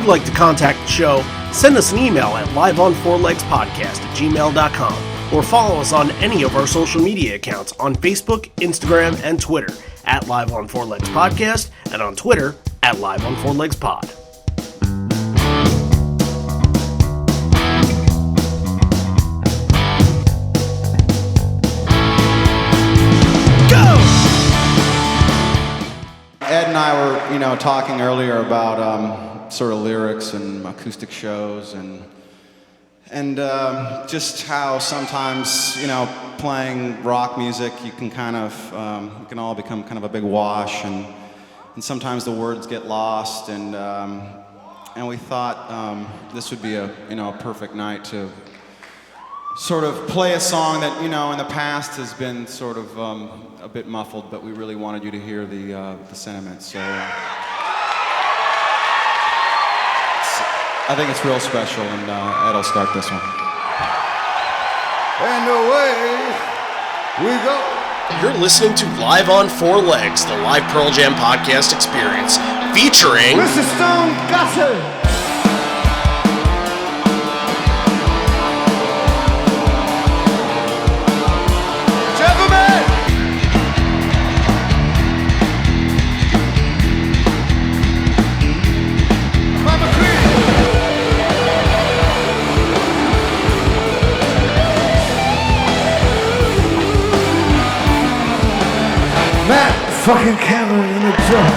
you'd like to contact the show, send us an email at liveonfourlegspodcast@gmail.com or follow us on any of our social media accounts on Facebook, Instagram, and Twitter at Live on Four Legs Podcast and on Twitter at Live on Four Legs Pod. Ed and I were, talking earlier about sort of lyrics and acoustic shows and just how sometimes, playing rock music, you can kind of, it can all become kind of a big wash, and sometimes the words get lost, and we thought this would be a perfect night to sort of play a song that, in the past has been sort of a bit muffled, but we really wanted you to hear the sentiment. So I think it's real special, and Ed'll start this one. And away we go. You're listening to Live on Four Legs, the live Pearl Jam podcast experience, featuring Mr. Stone Gossard. Fucking Cameron in the drum.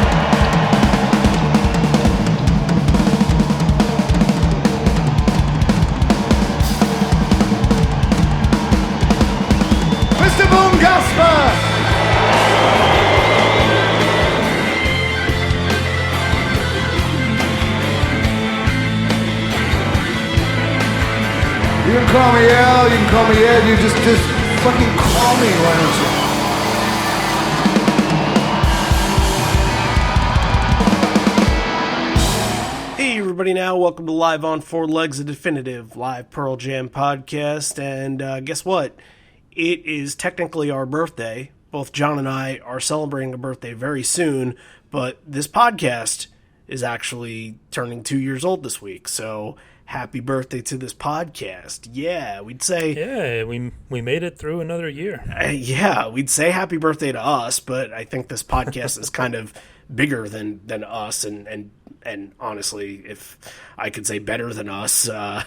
Mr. Boom Gasper. You can call me Al, you can call me Ed, you just fucking call me, why don't you? Everybody now, welcome to Live on Four Legs, a definitive live Pearl Jam podcast, and guess what? It is technically our birthday. Both John and I are celebrating a birthday very soon, but this podcast is actually turning 2 years old this week, so happy birthday to this podcast. Yeah, we'd say... Yeah, we made it through another year. Yeah, we'd say happy birthday to us, but I think this podcast is kind of bigger than us, and honestly, if I could say better than us, I'll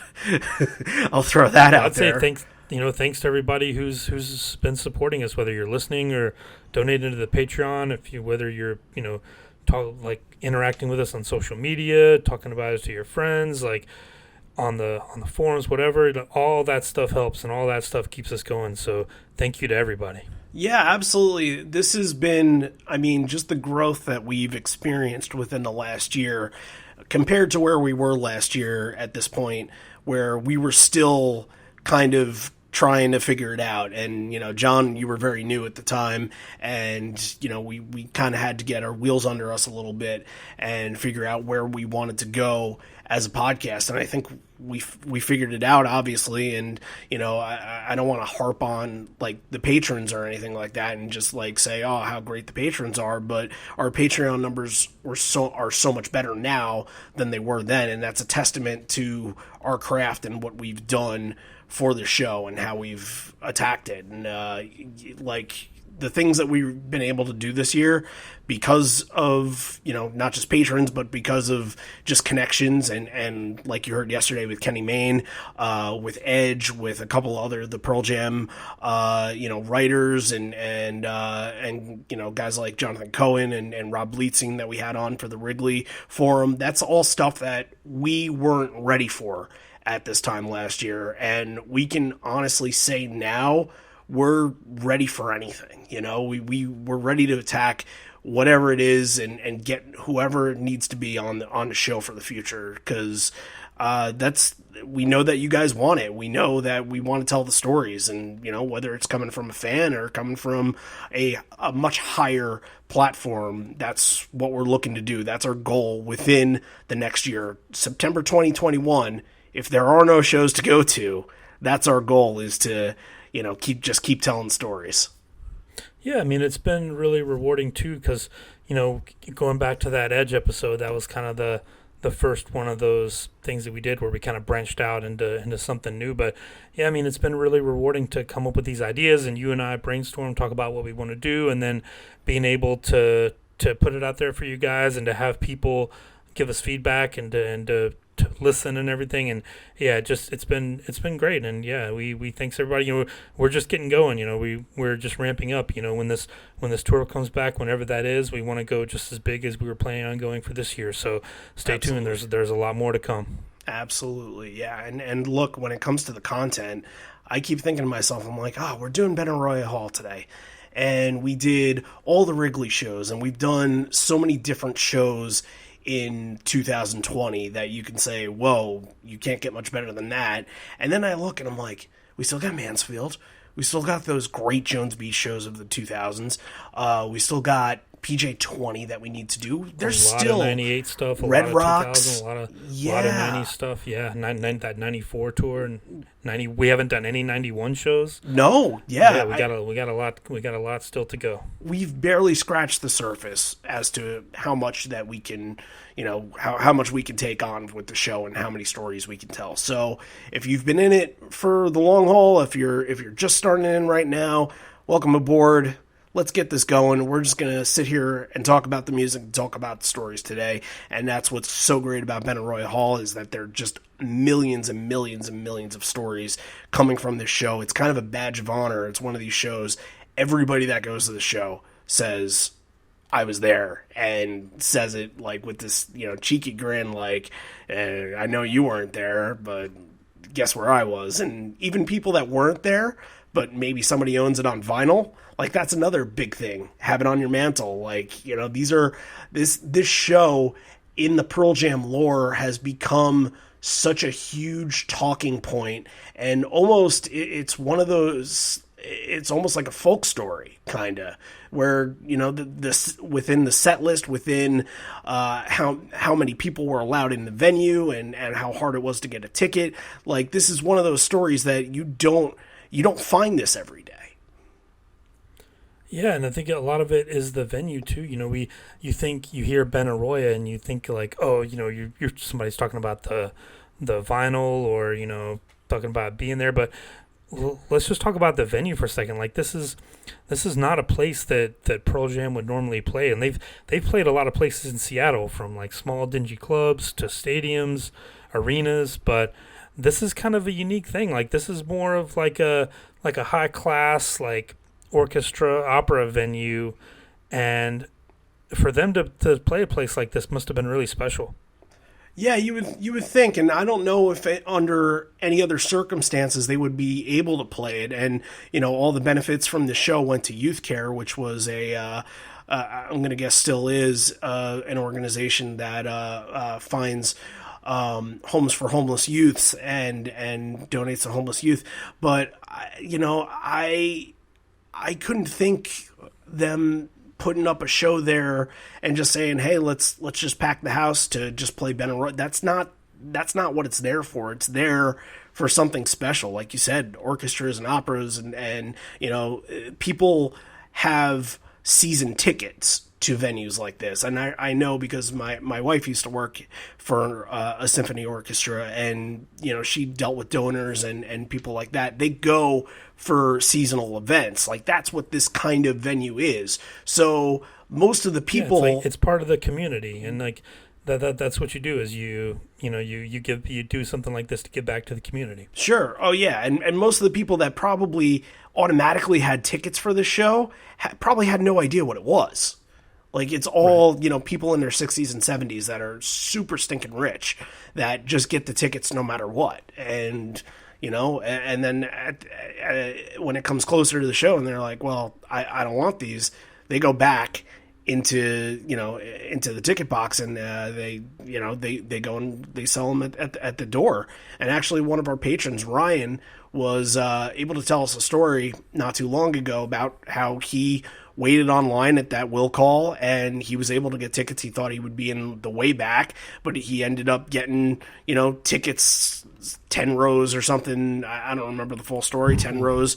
throw that out there. I'd say thanks to everybody who's been supporting us, whether you're listening or donating to the Patreon, whether you're interacting with us on social media, talking about it to your friends, like on the forums, whatever. All that stuff helps, and all that stuff keeps us going. So thank you to everybody. Yeah, absolutely. This has been, just the growth that we've experienced within the last year compared to where we were last year at this point, where we were still kind of trying to figure it out. And, John, you were very new at the time, and, we kind of had to get our wheels under us a little bit and figure out where we wanted to go as a podcast. And I think we figured it out, obviously. And, I don't want to harp on the patrons or anything like that and just say, oh, how great the patrons are. But our Patreon numbers are so much better now than they were then. And that's a testament to our craft and what we've done for the show and how we've attacked it. And the things that we've been able to do this year because of, not just patrons, but because of just connections and like you heard yesterday with Kenny Mayne, with Edge, with a couple other, the Pearl Jam, writers and guys like Jonathan Cohen and Rob Bleetzing that we had on for the Wrigley Forum. That's all stuff that we weren't ready for at this time last year. And we can honestly say now, we're ready for anything. We're ready to attack whatever it is and get whoever needs to be on the show for the future, because we know that you guys want it. We know that we want to tell the stories, and whether it's coming from a fan or coming from a much higher platform, that's what we're looking to do. That's our goal within the next year, September 2021. If there are no shows to go to, that's our goal, is to keep telling stories. Yeah, it's been really rewarding too, because going back to that Edge episode, that was kind of the the first one of those things that we did where we kind of branched out into something new. But yeah, I mean, it's been really rewarding to come up with these ideas, and you and I brainstorm, talk about what we want to do, and then being able to put it out there for you guys and to have people give us feedback and to listen and everything. And yeah, it's been great. And yeah, we thanks everybody. We're just getting going. We're just ramping up. When this tour comes back, whenever that is, we want to go just as big as we were planning on going for this year. So stay tuned. There's a lot more to come. Absolutely, yeah. And look, when it comes to the content, I keep thinking to myself, I'm like, we're doing Benaroya Hall today. And we did all the Wrigley shows, and we've done so many different shows in 2020 that you can say, whoa, you can't get much better than that. And then I look and I'm like, we still got Mansfield. We still got those great Jones Beach shows of the 2000s. We still got PJ 20 that we need to do. There's still a lot of 98 stuff, a Red lot of Rocks, 2000, a lot of 90 stuff. Yeah, that 94 tour and 90. We haven't done any 91 shows. No, yeah, we got a lot still to go. We've barely scratched the surface as to how much that we can, how much we can take on with the show and how many stories we can tell. So if you've been in it for the long haul, if you're just starting in right now, welcome aboard. Let's get this going. We're just going to sit here and talk about the music and talk about the stories today. And that's what's so great about Benaroya Hall, is that there are just millions and millions and millions of stories coming from this show. It's kind of a badge of honor. It's one of these shows. Everybody that goes to the show says, I was there, and says it like with this, cheeky grin, like, I know you weren't there, but guess where I was. And even people that weren't there, but maybe somebody owns it on vinyl, like that's another big thing. Have it on your mantle. Like, this show in the Pearl Jam lore has become such a huge talking point, and almost it's one of those, it's almost like a folk story kind of, where this within the set list, within how many people were allowed in the venue, and how hard it was to get a ticket. Like, this is one of those stories that you don't find this every day. Yeah, and I think a lot of it is the venue too. You hear Benaroya and you think like, oh, you're somebody's talking about the vinyl, or talking about being there, but let's just talk about the venue for a second. Like, this is not a place that Pearl Jam would normally play, and they've played a lot of places in Seattle, from like small dingy clubs to stadiums, arenas, but this is kind of a unique thing. Like, this is more of like a high class, like, orchestra opera venue, and for them to play a place like this must have been really special. Yeah, you would think, and I don't know if under any other circumstances they would be able to play it. And all the benefits from the show went to Youth Care, which was I'm going to guess still is an organization that finds homes for homeless youths and donates to homeless youth. But I couldn't think them putting up a show there and just saying, hey, let's just pack the house to just play Benaroya. That's not what it's there for. It's there for something special. Like you said, orchestras and operas, and people have season tickets to venues like this. And I know, because my wife used to work for a symphony orchestra, and she dealt with donors and people like that. They go for seasonal events. Like, that's what this kind of venue is. So most of the people, it's part of the community, and like that's what you do, is you do something like this to give back to the community. Sure. Oh yeah. And most of the people that probably automatically had tickets for the show probably had no idea what it was. Like, it's all, right, people in their 60s and 70s that are super stinking rich that just get the tickets no matter what. And, and then when it comes closer to the show and they're like, well, I don't want these, they go back into the ticket box, and they go and they sell them at the door. And actually, one of our patrons, Ryan, was able to tell us a story not too long ago about how he waited online at that will call, and he was able to get tickets. He thought he would be in the way back, but he ended up getting tickets 10 rows or something. I don't remember the full story. 10 rows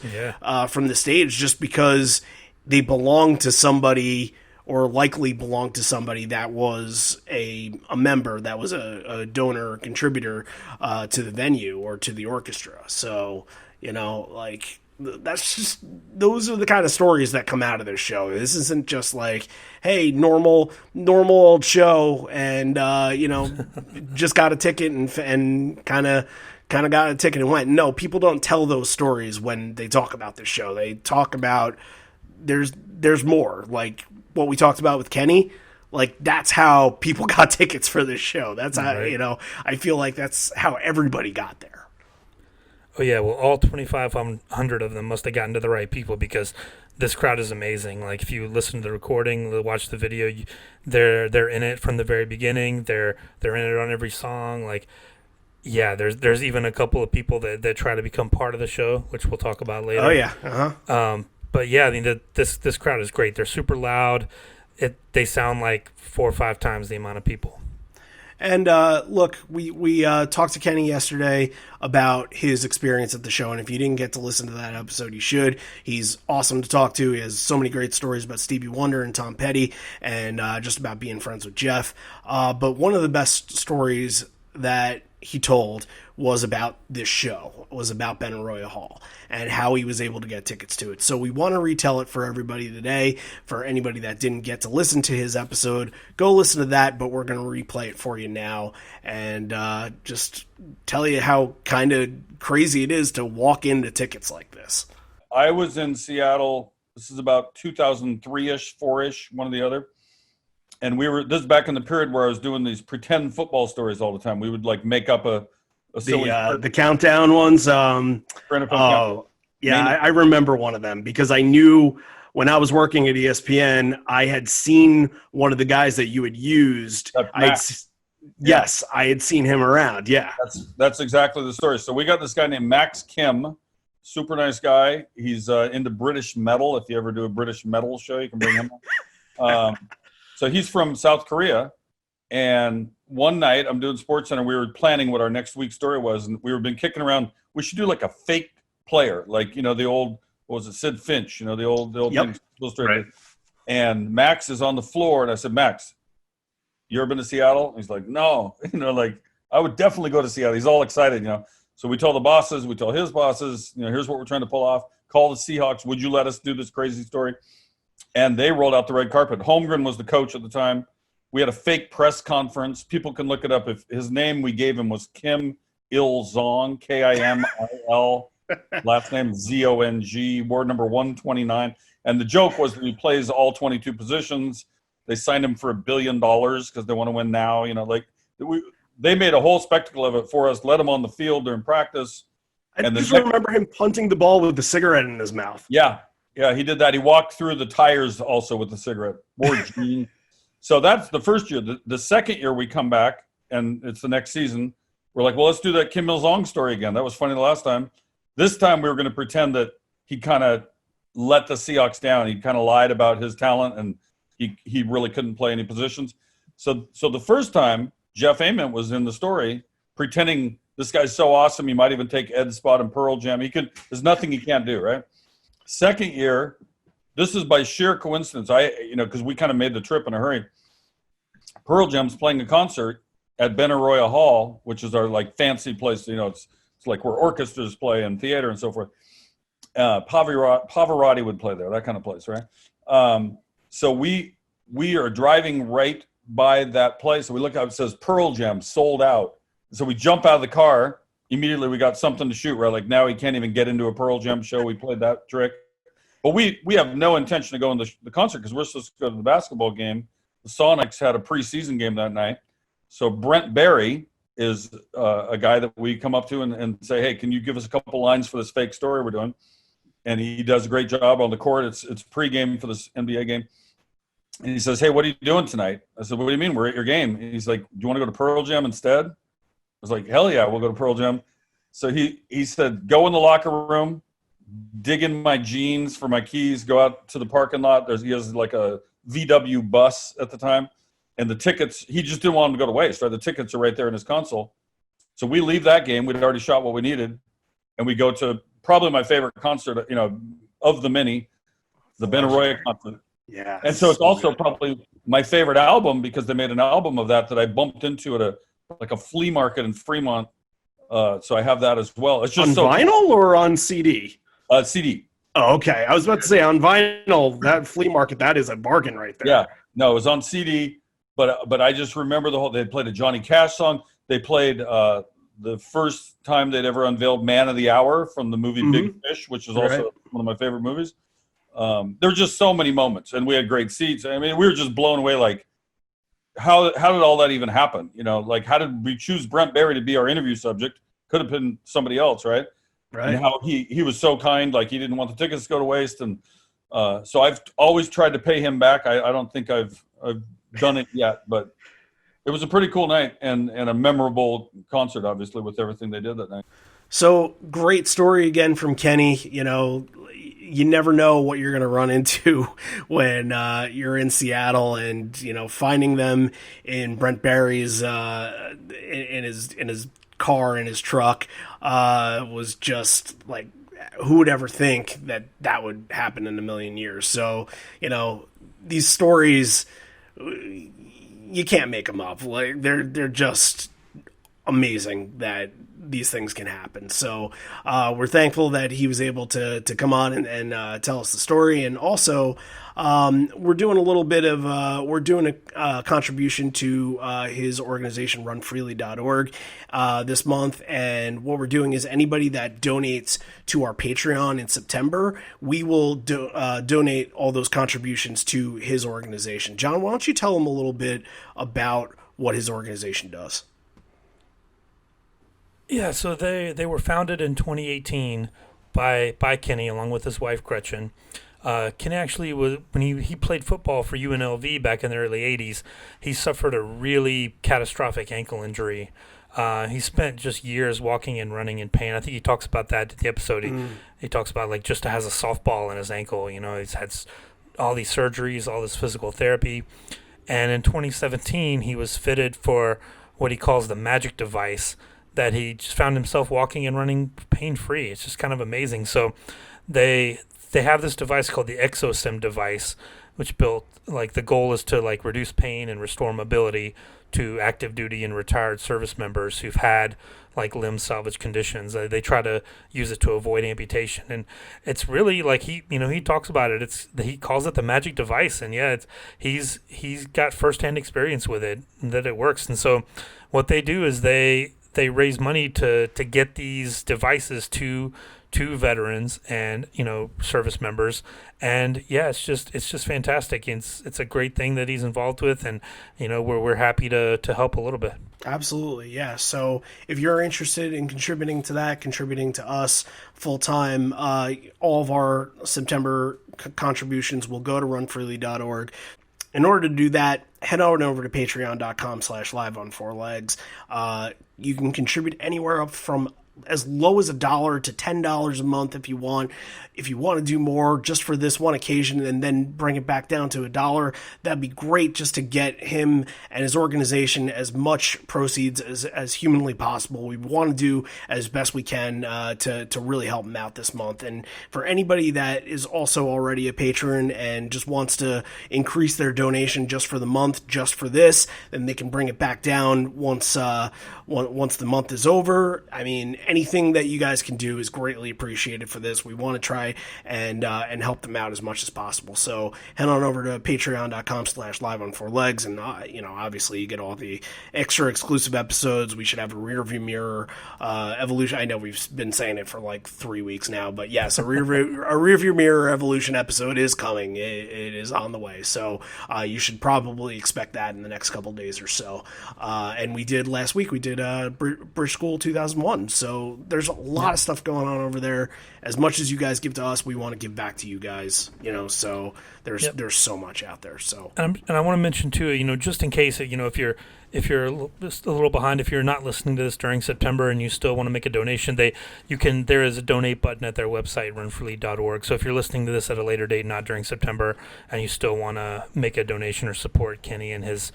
from the stage, just because they belonged to somebody or likely belonged to somebody that was a member, that was a donor or contributor to the venue or to the orchestra. So, like, that's just, those are the kind of stories that come out of this show. This isn't just like, hey, normal old show, and just got a ticket and kind of got a ticket and went. No, people don't tell those stories when they talk about this show. They talk about there's more, like what we talked about with Kenny. Like, that's how people got tickets for this show. That's how, I feel like that's how everybody got there. Oh yeah, well, all 2,500 of them must have gotten to the right people, because this crowd is amazing. Like, if you listen to the recording, watch the video, they're in it from the very beginning. They're in it on every song. Like, yeah, there's even a couple of people that try to become part of the show, which we'll talk about later. Oh yeah, But yeah, I mean, this crowd is great. They're super loud. They sound like 4 or 5 times the amount of people. And look, we talked to Kenny yesterday about his experience at the show, and if you didn't get to listen to that episode, you should. He's awesome to talk to. He has so many great stories about Stevie Wonder and Tom Petty, and just about being friends with Jeff. But one of the best stories that he told was about this show, was about Benaroya Hall and how he was able to get tickets to it. So we want to retell it for everybody today. For anybody that didn't get to listen to his episode, go listen to that, but we're going to replay it for you now and just tell you how kind of crazy it is to walk into tickets like this. I was in Seattle. This is about 2003-ish, 4-ish, one or the other. And this is back in the period where I was doing these pretend football stories all the time. We would like make up a silly the countdown ones. Yeah, I remember one of them because I knew when I was working at ESPN, I had seen one of the guys that you had used. Yes, I had seen him around. Yeah, that's exactly the story. So we got this guy named Max Kim, super nice guy. He's into British metal. If you ever do a British metal show, you can bring him on. So he's from South Korea, and one night I'm doing SportsCenter. We were planning what our next week's story was, and we were been kicking around. We should do like a fake player, like the old, what was it, Sid Finch? The old yep. Right. And Max is on the floor, and I said, Max, you ever been to Seattle? And he's like, no. Like, I would definitely go to Seattle. He's all excited, So we told the bosses, we told his bosses, here's what we're trying to pull off. Call the Seahawks. Would you let us do this crazy story? And they rolled out the red carpet. Holmgren was the coach at the time. We had a fake press conference. People can look it up. If his name we gave him was Kim Il-zong, Kimil, last name Zong, ward number 129. And the joke was that he plays all 22 positions. They signed him for $1 billion because they want to win now. They made a whole spectacle of it for us. Let him on the field during practice. I just remember him punting the ball with the cigarette in his mouth. Yeah, he did that. He walked through the tires also with the cigarette. Or Gene. So that's the first year. The second year we come back, and it's the next season. We're like, well, let's do that Kim Il-zong story again. That was funny the last time. This time we were going to pretend that he kind of let the Seahawks down. He kind of lied about his talent, and he really couldn't play any positions. So the first time, Jeff Ament was in the story pretending this guy's so awesome, he might even take Ed's spot in Pearl Jam. There's nothing he can't do, right? Second year, this is by sheer coincidence. Because we kind of made the trip in a hurry. Pearl Jam's playing a concert at Benaroya Hall, which is our like fancy place. It's like where orchestras play and theater and so forth. Pavarotti would play there, that kind of place, right? So we are driving right by that place. So we look out, it says Pearl Jam sold out. So we jump out of the car. Immediately we got something to shoot. Right, like now he can't even get into a Pearl Jam show. We played that trick. But we have no intention to go in the concert because we're supposed to go to the basketball game. The Sonics had a preseason game that night. So Brent Barry is a guy that we come up to and say, hey, can you give us a couple lines for this fake story we're doing? And he does a great job on the court. It's pregame for this NBA game. And he says, hey, what are you doing tonight? I said, what do you mean? We're at your game. And he's like, do you want to go to Pearl Jam instead? I was like, hell yeah, we'll go to Pearl Jam. So he said, go in the locker room, dig in my jeans for my keys, go out to the parking lot. He has like a VW bus at the time. And the tickets, he just didn't want them to go to waste, right? The tickets are right there in his console. So we leave that game. We'd already shot what we needed. And we go to probably my favorite concert, of the many, the Benaroya concert. Yeah. And so it's also Good. probably my favorite album because they made an album of that I bumped into at a flea market in Fremont. So I have that as well. It's just On so vinyl or on CD? CD. Oh, okay. I was about to say on vinyl, that flea market, that is a bargain right there. Yeah, no, it was on CD, but I just remember the whole. They played a Johnny Cash song. They played the first time they'd ever unveiled "Man of the Hour" from the movie Big Fish, which is also Right. one of my favorite movies. There were just so many moments, and we had great seats. I mean, we were just blown away. Like, how did all that even happen? You know, like how did we choose Brent Barry to be our interview subject? Could have been somebody else, right? And Right. how he was so kind, like he didn't want the tickets to go to waste, and so I've always tried to pay him back. I don't think I've done it yet, but it was a pretty cool night and a memorable concert, obviously, with everything they did that night. So great story again from Kenny. You know, you never know what you're going to run into when you're in Seattle, and you know, finding them in Brent Barry's in his car in his truck was just like, who would ever think that that would happen in a million years? So you know, these stories, you can't make them up. Like they're just amazing that these things can happen. So we're thankful that he was able to come on and tell us the story. And also, we're doing a little bit of we're doing a contribution to his organization runfreely.org this month. And what we're doing is anybody that donates to our Patreon in September, we will donate all those contributions to his organization. John, why don't you tell him a little bit about what his organization does? Yeah, so they were founded in 2018 by Kenny along with his wife Gretchen. Kenny actually was when he played football for UNLV back in the early 80s. He suffered a really catastrophic ankle injury. He spent just years walking and running in pain. I think he talks about that in the episode. He talks about like just has a softball in his ankle. You know, he's had all these surgeries, all this physical therapy, and in 2017 he was fitted for what he calls the magic device, that he just found himself walking and running pain-free. It's just kind of amazing. So they have this device called the ExoSim device, which built, like, the goal is to, like, reduce pain and restore mobility to active duty and retired service members who've had, like, limb salvage conditions. They try to use it to avoid amputation. And it's really, like, he talks about it. He calls it the magic device. And, yeah, he's got firsthand experience with it, and that it works. And so what they do is they raise money to get these devices to veterans and, you know, service members. And yeah, it's just fantastic. It's a great thing that he's involved with, and you know, we're happy to help a little bit. Absolutely, yeah. So if you're interested in contributing to that, contributing to us full time, all of our September contributions will go to runfreely.org. In order to do that, head on over to patreon.com/live on four legs. You can contribute anywhere up from as low as $1 to $10 a month if you want. If you want to do more just for this one occasion and then bring it back down to $1, that'd be great, just to get him and his organization as much proceeds as humanly possible. We want to do as best we can to really help him out this month. And for anybody that is also already a patron and just wants to increase their donation just for the month, just for this, then they can bring it back down once the month is over. I mean, anything that you guys can do is greatly appreciated for this. We want to try and help them out as much as possible. So head on over to patreon.com/live on four legs, and you know, obviously you get all the extra exclusive episodes. We should have a rear view mirror evolution. I know we've been saying it for like 3 weeks now, but yes, a rear view mirror evolution episode is coming. It is on the way. So you should probably expect that in the next couple days or so. And we did last week. We did British School 2001. So there's a lot of stuff going on over there. As much as you guys give to us, we want to give back to you guys, you know, so there's so much out there. So and I want to mention too, you know, just in case, you know, if you're just a little behind, if you're not listening to this during September and you still want to make a donation, there is a donate button at their website, runfreely.org. So if you're listening to this at a later date, not during September, and you still want to make a donation or support Kenny and his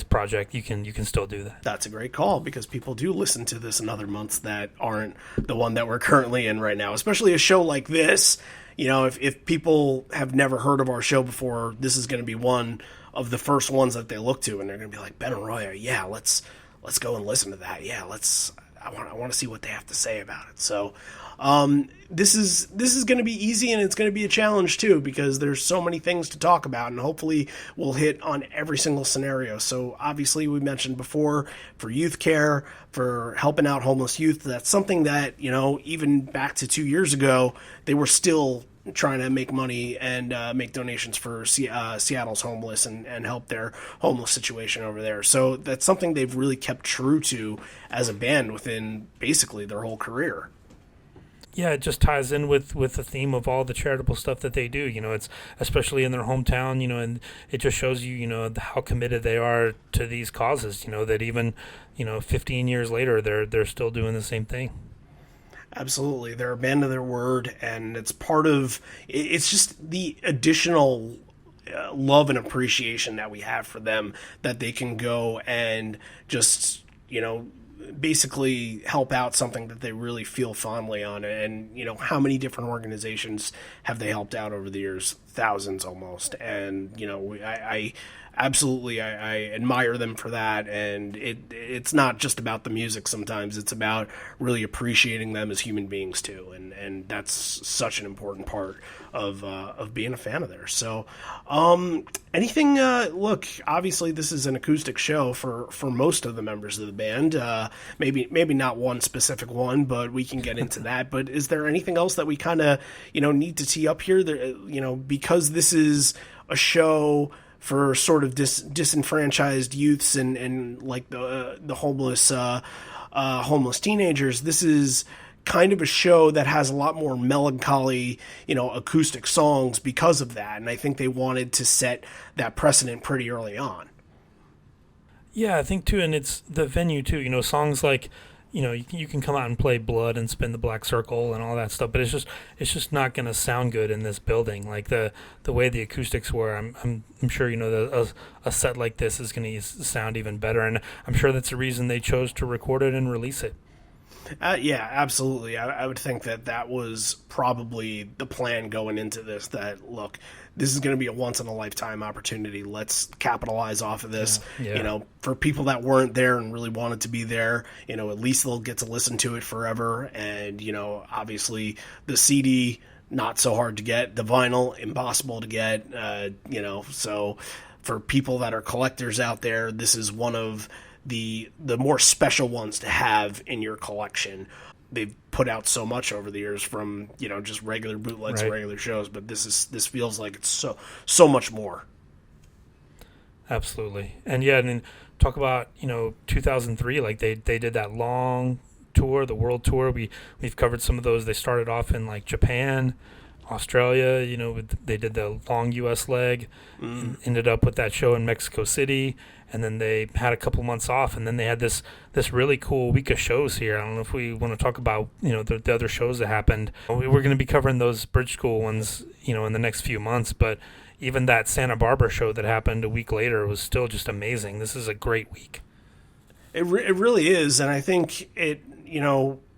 project, you can still do that. That's a great call, because people do listen to this in other months that aren't the one that we're currently in right now, especially a show like this. if people have never heard of our show before, this is going to be one of the first ones that they look to, and they're going to be like, Benaroya, yeah, let's go and listen to that. Yeah, I want to see what they have to say about it. So this is going to be easy, and it's going to be a challenge too, because there's so many things to talk about, and hopefully we'll hit on every single scenario. So obviously, we mentioned before, for youth care, for helping out homeless youth, that's something that, even back to 2 years ago, they were still trying to make money and make donations for Seattle's homeless and help their homeless situation over there. So that's something they've really kept true to as a band within basically their whole career. Yeah, it just ties in with the theme of all the charitable stuff that they do. It's especially in their hometown, and it just shows you, how committed they are to these causes, that even, 15 years later, they're still doing the same thing. Absolutely. They're a band of their word, and it's just the additional love and appreciation that we have for them, that they can go and just, basically help out something that they really feel fondly on. And, how many different organizations have they helped out over the years? Thousands almost. And, I absolutely, I admire them for that. And it's not just about the music sometimes. It's about really appreciating them as human beings too. And that's such an important part of being a fan of theirs. So anything, look, obviously this is an acoustic show for most of the members of the band. Maybe not one specific one, but we can get into that. But is there anything else that we kind of, need to tee up here? There, because this is a show for sort of disenfranchised youths and like the homeless teenagers. This is kind of a show that has a lot more melancholy, acoustic songs because of that. And I think they wanted to set that precedent pretty early on. Yeah, I think too, and it's the venue too. Songs like, you can come out and play Blood and Spin the Black Circle and all that stuff, but it's just not going to sound good in this building. Like the way the acoustics were, I'm sure a set like this is going to sound even better, and I'm sure that's the reason they chose to record it and release it. Yeah, absolutely. I would think that was probably the plan going into this, that, look, this is going to be a once-in-a-lifetime opportunity. Let's capitalize off of this. Yeah. For people that weren't there and really wanted to be there, at least they'll get to listen to it forever. And, obviously the CD, not so hard to get. The vinyl, impossible to get. So for people that are collectors out there, this is one of the more special ones to have in your collection. They've put out so much over the years, from just regular bootlegs, right, and regular shows, but this feels like it's so much more. Absolutely. And yeah, and then talk about 2003, like they did that long tour, the world tour. We've covered some of those. They started off in like Japan, Australia, they did the long US leg, ended up with that show in Mexico City, and then they had a couple months off, and then they had this really cool week of shows here. I don't know if we want to talk about the other shows that happened. We're going to be covering those Bridge School ones in the next few months, but even that Santa Barbara show that happened a week later was still just amazing. This is a great week. It really is, and I think it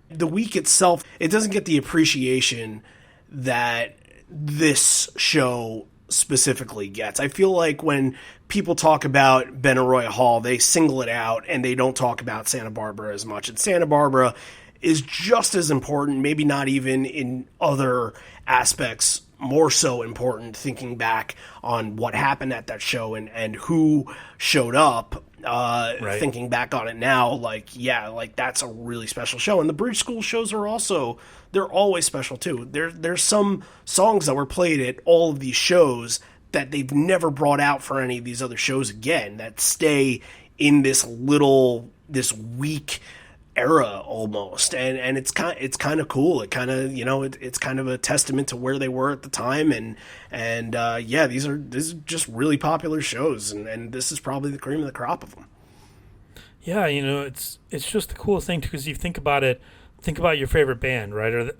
the week itself, it doesn't get the appreciation that this show specifically gets. I feel like when people talk about Benaroya Hall, they single it out and they don't talk about Santa Barbara as much. And Santa Barbara is just as important, maybe not even in other aspects, more so important, thinking back on what happened at that show and who showed up. Right. Thinking back on it now, that's a really special show. And the Bridge School shows are also, they're always special too. There's some songs that were played at all of these shows that they've never brought out for any of these other shows again, that stay in this weak era almost, and it's kind of cool. It kind of it's kind of a testament to where they were at the time, and these are just really popular shows, and this is probably the cream of the crop of them. Yeah, it's just the coolest thing, because you think about it. Think about your favorite band, right? Or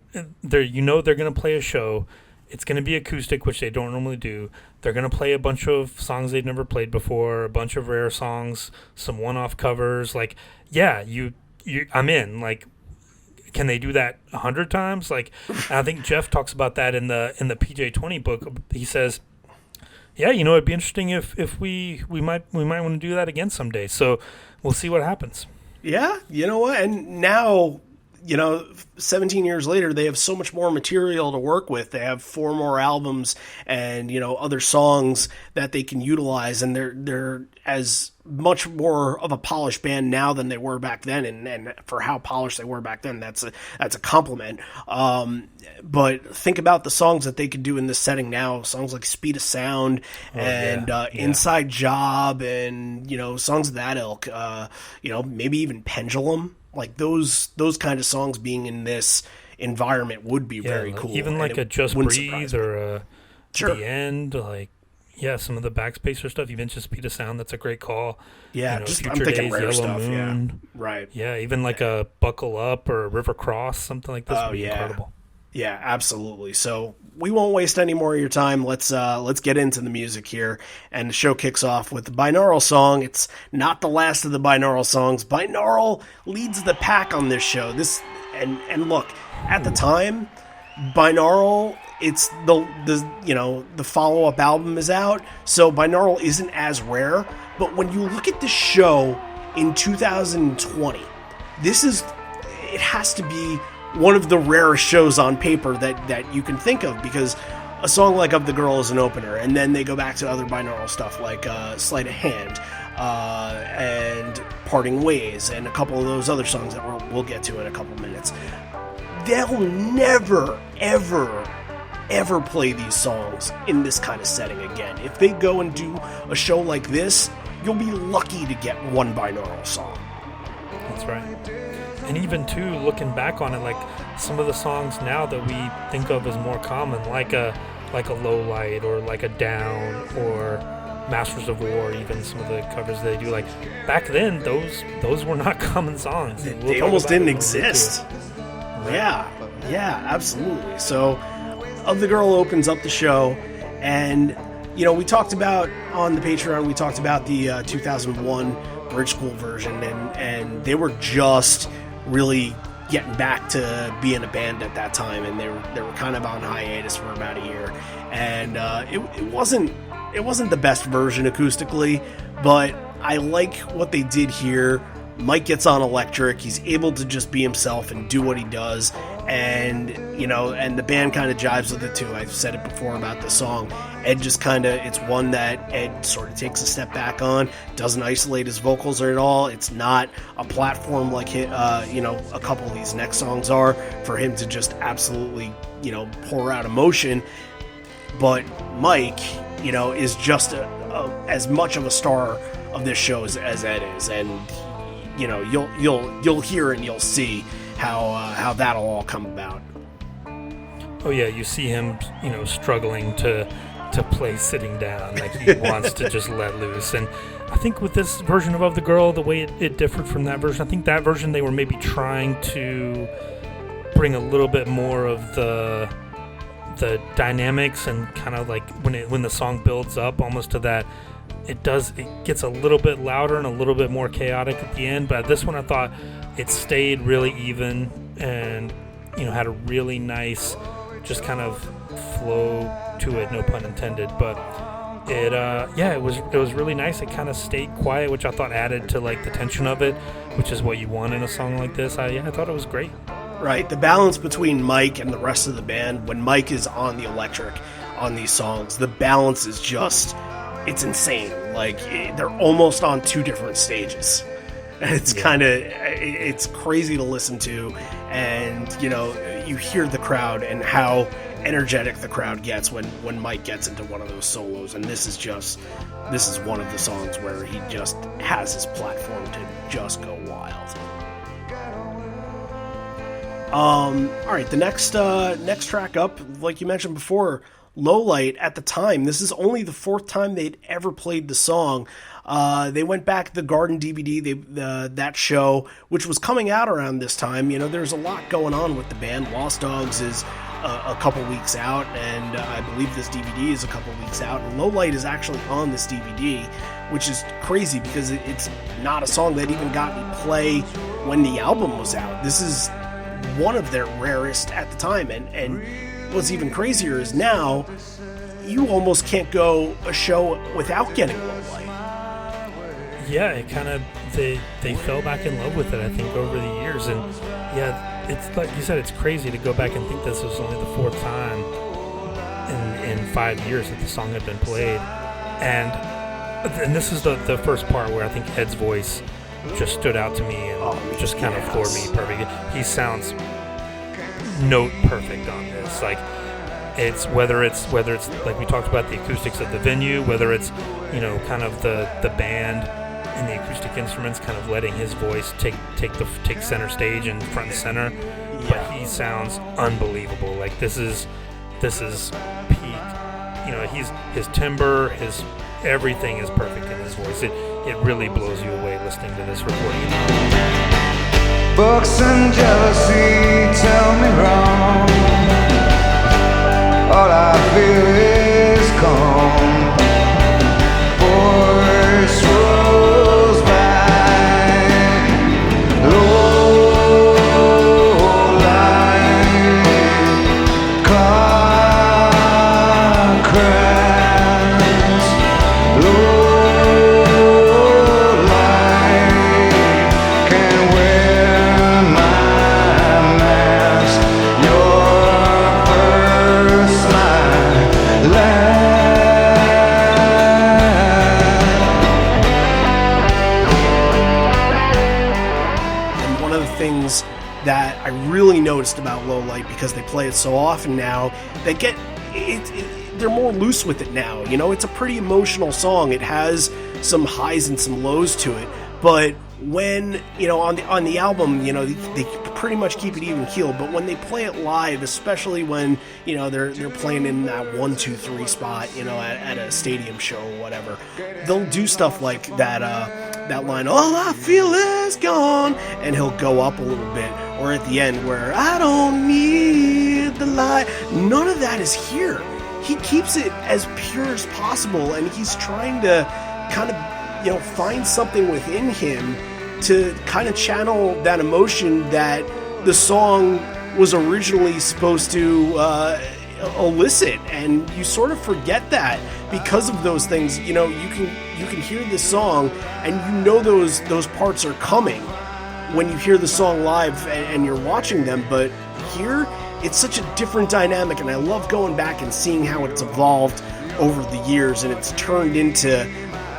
they're going to play a show. It's going to be acoustic, which they don't normally do. They're going to play a bunch of songs they've never played before, a bunch of rare songs, some one-off covers. Like, yeah, I'm in. Like, can they do that 100 times? Like, and I think Jeff talks about that in the PJ20 book. He says, yeah, it'd be interesting if we might want to do that again someday. So we'll see what happens. Yeah, you know what? And now, 17 years later, they have so much more material to work with. They have 4 more albums and, other songs that they can utilize. And they're as much more of a polished band now than they were back then. And for how polished they were back then, that's a compliment. But think about the songs that they could do in this setting now. Songs like Speed of Sound Inside Job and, songs of that ilk. Maybe even Pendulum. Like those kind of songs being in this environment would be very cool. Even like a Just Breathe or a The End, some of the Backspacer stuff. You mentioned Speed of Sound, that's a great call. Yeah, Future I'm thinking Days, rare Yellow stuff. Moon. Yeah, right. Yeah, even like a Buckle Up or River Cross, something like this would be incredible. Yeah, absolutely. So we won't waste any more of your time. Let's get into the music here. And the show kicks off with the Binaural song. It's not the last of the Binaural songs. Binaural leads the pack on this show. And look, at the time, Binaural, it's the follow-up album is out, so Binaural isn't as rare. But when you look at the show in 2020, it has to be one of the rarest shows on paper that you can think of, because a song like Of the Girl is an opener, and then they go back to other Binaural stuff like Sleight of Hand and Parting Ways and a couple of those other songs that we'll get to in a couple minutes. They'll never, ever play these songs in this kind of setting again. If they go and do a show like this, you'll be lucky to get one Binaural song. That's right. And even too, looking back on it, like some of the songs now that we think of as more common, like a Low Light or like a Down or Masters of War, even some of the covers they do, like back then, those were not common songs. They almost didn't exist. Right. Yeah, absolutely. So, Of the Girl opens up the show, and we talked about on the Patreon, we talked about the 2001 Bridge School version, and they were just really getting back to being a band at that time, and they were kind of on hiatus for about a year, and it wasn't the best version acoustically, but I like what they did here. Mike gets on electric, he's able to just be himself and do what he does, and and the band kind of jives with it too. I've said it before about the song. Ed just it's one that Ed sort of takes a step back on, doesn't isolate his vocals at all. It's not a platform like a couple of these next songs are, for him to just absolutely pour out emotion. But Mike is just as much of a star of this show as Ed is, and you'll hear and you'll see how that'll all come about. Oh yeah, you see him struggling to play sitting down, like he wants to just let loose. And I think with this version of the Girl, the way it differed from that version, I think that version they were maybe trying to bring a little bit more of the dynamics, and kind of like when the song builds up almost to that, it gets a little bit louder and a little bit more chaotic at the end. But this one, I thought it stayed really even and had a really nice just kind of flow to it, no pun intended. But it was really nice. It kind of stayed quiet, which I thought added to like the tension of it, which is what you want in a song like this. I thought it was great. Right, the balance between Mike and the rest of the band, when Mike is on the electric on these songs, the balance is just, it's insane. Like, they're almost on 2 different stages. It's it's crazy to listen to, and you hear the crowd and how energetic the crowd gets when Mike gets into one of those solos. And this is one of the songs where he just has his platform to just go wild. All right, the next track up, like you mentioned before, Low Light. At the time, this is only the 4th time they'd ever played the song. They went back to the Garden DVD, that show, which was coming out around this time. There's a lot going on with the band. Lost Dogs is a couple weeks out, and I believe this DVD is a couple weeks out. And Low Light is actually on this DVD, which is crazy because it's not a song that even got any play when the album was out. This is one of their rarest at the time. And what's even crazier is now you almost can't go a show without getting Low Light. Yeah, it kind of they fell back in love with it, I think, over the years. And yeah, it's like you said, it's crazy to go back and think this was only the fourth time in 5 years that the song had been played. And this is the first part where I think Ed's voice just stood out to me and just kind of floored me perfect. He sounds note perfect on this. Like, it's whether it's like we talked about, the acoustics of the venue, whether it's, you know, kind of the band and the acoustic instruments kind of letting his voice take center stage and front and center. But he sounds unbelievable. Like, this is peak. You know, his timbre, his everything is perfect in his voice. It really blows you away listening to this recording. Books and jealousy tell me wrong. All I feel is calm. Voice rolls by, low line, clock cries, low line, can wear my mask, your first line. Things that I really noticed about Low Light, because they play it so often now, they get they're more loose with it now. You know, it's a pretty emotional song. It has some highs and some lows to it, but when, you know, on the album, you know, they pretty much keep it even keeled. But when they play it live, especially when, you know, they're playing in that 1, 2, 3 spot, you know, at a stadium show or whatever, they'll do stuff like that line, all I feel is gone, and he'll go up a little bit, or at the end where I don't need the light. None of that is here. He keeps it as pure as possible, and he's trying to kind of, you know, find something within him to kind of channel that emotion that the song was originally supposed to elicit. And you sort of forget that because of those things. You know, you can hear this song and you know those parts are coming when you hear the song live and you're watching them, but here it's such a different dynamic, and I love going back and seeing how it's evolved over the years, and it's turned into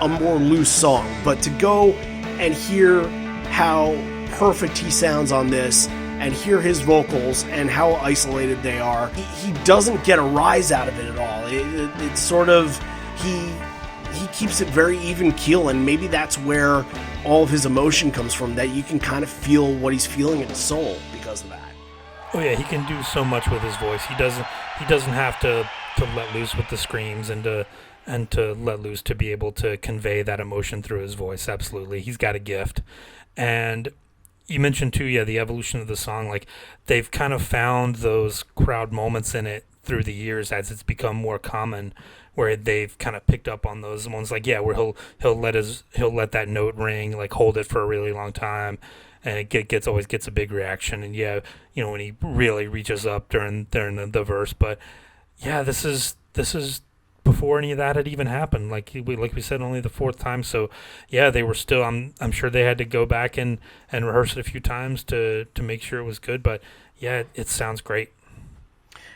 a more loose song. But to go and hear how perfect he sounds on this, and hear his vocals and how isolated they are, he doesn't get a rise out of it at all. It's sort of, he keeps it very even keel, and maybe that's where all of his emotion comes from, that you can kind of feel what he's feeling in his soul because of that. Oh yeah, he can do so much with his voice. He doesn't have to let loose with the screams and to let loose to be able to convey that emotion through his voice. Absolutely. He's got a gift. And you mentioned too, yeah, the evolution of the song. Like, they've kind of found those crowd moments in it through the years as it's become more common, where they've kind of picked up on those ones. Like, yeah, where he'll let that note ring, like hold it for a really long time, and it always gets a big reaction. And yeah, you know, when he really reaches up during the verse. But yeah, this is before any of that had even happened. Like we said, only the fourth time. So yeah, they were still. I'm sure they had to go back and rehearse it a few times to make sure it was good. But yeah, it sounds great.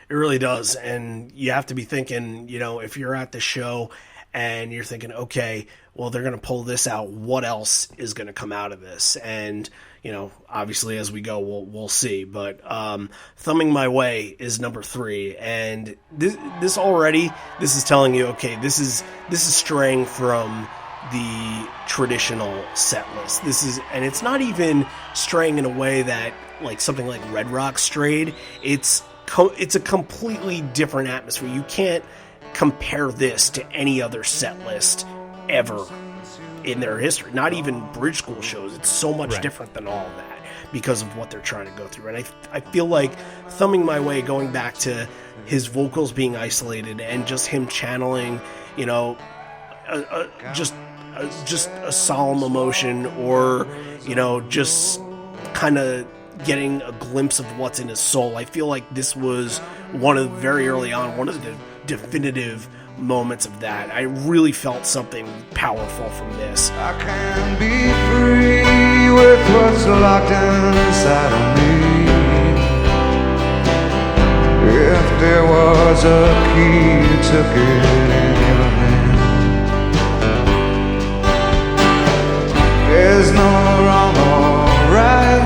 It really does. And you have to be thinking, you know, if you're at the show and you're thinking, okay, well, they're going to pull this out, what else is going to come out of this? And, you know, obviously as we go, we'll see. But Thumbing My Way is number 3. And this is telling you, okay, this is straying from the traditional set list. And it's not even straying in a way that, like, something like Red Rock strayed. It's a completely different atmosphere. You can't compare this to any other set list ever in their history. Not even Bridge School shows. It's so much different than all of that because of what they're trying to go through. And I feel like Thumbing My Way, going back to his vocals being isolated and just him channeling, you know, just a solemn emotion, or, you know, just kind of getting a glimpse of what's in his soul. I feel like this was one of very early on, one of the definitive moments of that. I really felt something powerful from this. I can be free with what's locked inside of me. If there was a key, you took it in your hand. There's no wrong or right,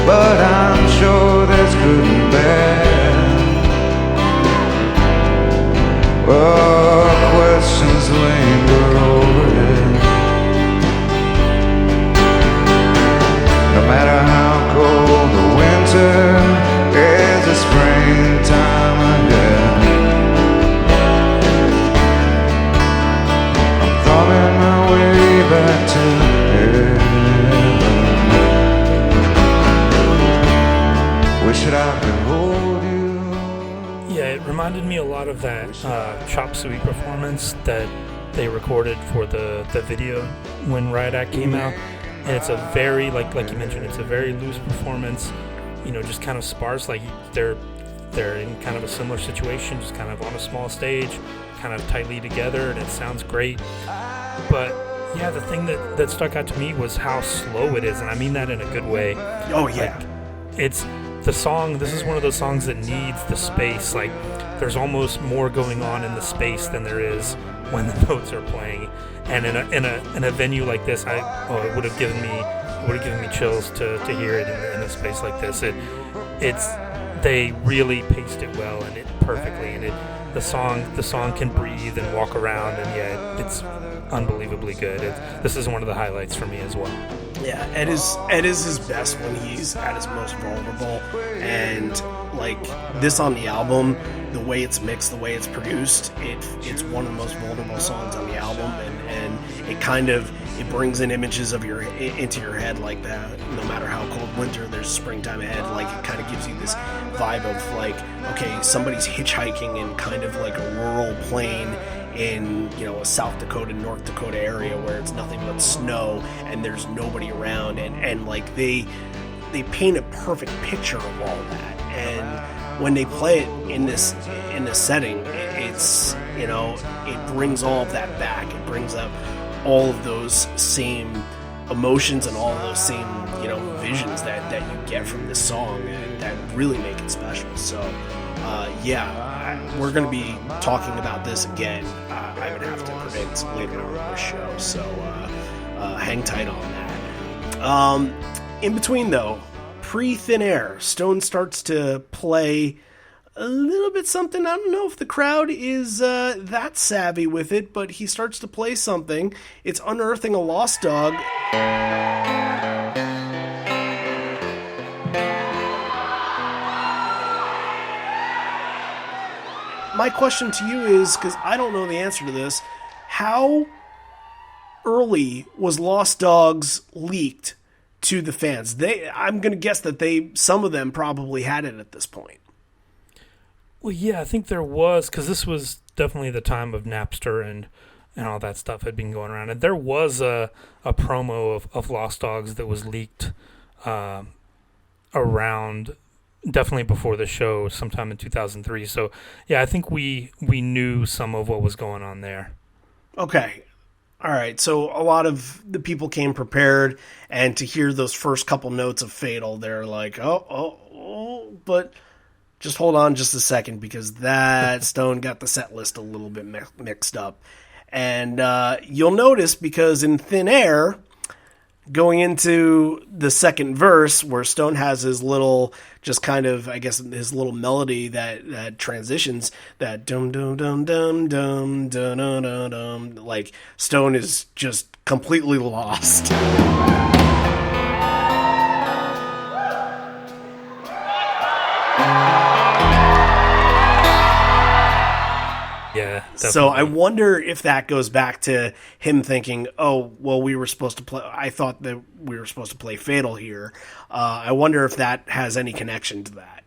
but I'm sure there's good and bad. Questions linger over it. No matter how cold the winter, there's a springtime ahead. I'm thumbing my way back to heaven. Wish that I could hold you. Yeah, it reminded me a lot of that Chop Suey performance that they recorded for the video when Riot Act came out. And it's a very, like you mentioned, it's a very loose performance, just kind of sparse. Like they're in kind of a similar situation, just kind of on a small stage, kind of tightly together, and it sounds great. But yeah, the thing that stuck out to me was how slow it is, and I mean that in a good way. Oh yeah. Like, it's the song. This is one of those songs that needs the space. Like there's almost more going on in the space than there is when the notes are playing. And in a venue like this, it would have given me chills to hear it in a space like this. They really paced it well and it perfectly, and the song can breathe and walk around, and yeah, it's unbelievably good. This is one of the highlights for me as well. Yeah, Ed is his best when he's at his most vulnerable, and like this on the album, the way it's mixed, the way it's produced, it's one of the most vulnerable songs on the album, and it brings in images of into your head like that. No matter how cold winter, there's springtime ahead. Like it kind of gives you this vibe of like, okay, somebody's hitchhiking in kind of like a rural plain in a South Dakota, North Dakota area where it's nothing but snow and there's nobody around, and like they paint a perfect picture of all that. And when they play it in this setting, it's it brings all of that back. It brings up all of those same emotions and all of those same visions that you get from this song, and that really make it special. So we're going to be talking about this again. I would have to predict later on in the show, so hang tight on that. In between though, pre-Thin Air, Stone starts to play a little bit something. I don't know if the crowd is that savvy with it, but he starts to play something. It's Unearthing a Lost Dog. My question to you is, because I don't know the answer to this, how early was Lost Dogs leaked to the fans? I'm going to guess that some of them probably had it at this point. Well, yeah, I think there was, because this was definitely the time of Napster and all that stuff had been going around. And there was a promo of Lost Dogs that was leaked around, definitely before the show, sometime in 2003. So, yeah, I think we knew some of what was going on there. Okay. All right. So a lot of the people came prepared, and to hear those first couple notes of Fatal, they're like, oh, but just hold on just a second, because that Stone got the set list a little bit mixed up. And you'll notice, because in Thin Air, going into the second verse, where Stone has his little, just kind of, I guess, his little melody that transitions, that dum dum dum dum dum dum dum dum dum, like Stone is just completely lost. Yeah, definitely. So I wonder if that goes back to him thinking, oh, well, we were supposed to play, I thought that we were supposed to play Fatal here. I wonder if that has any connection to that.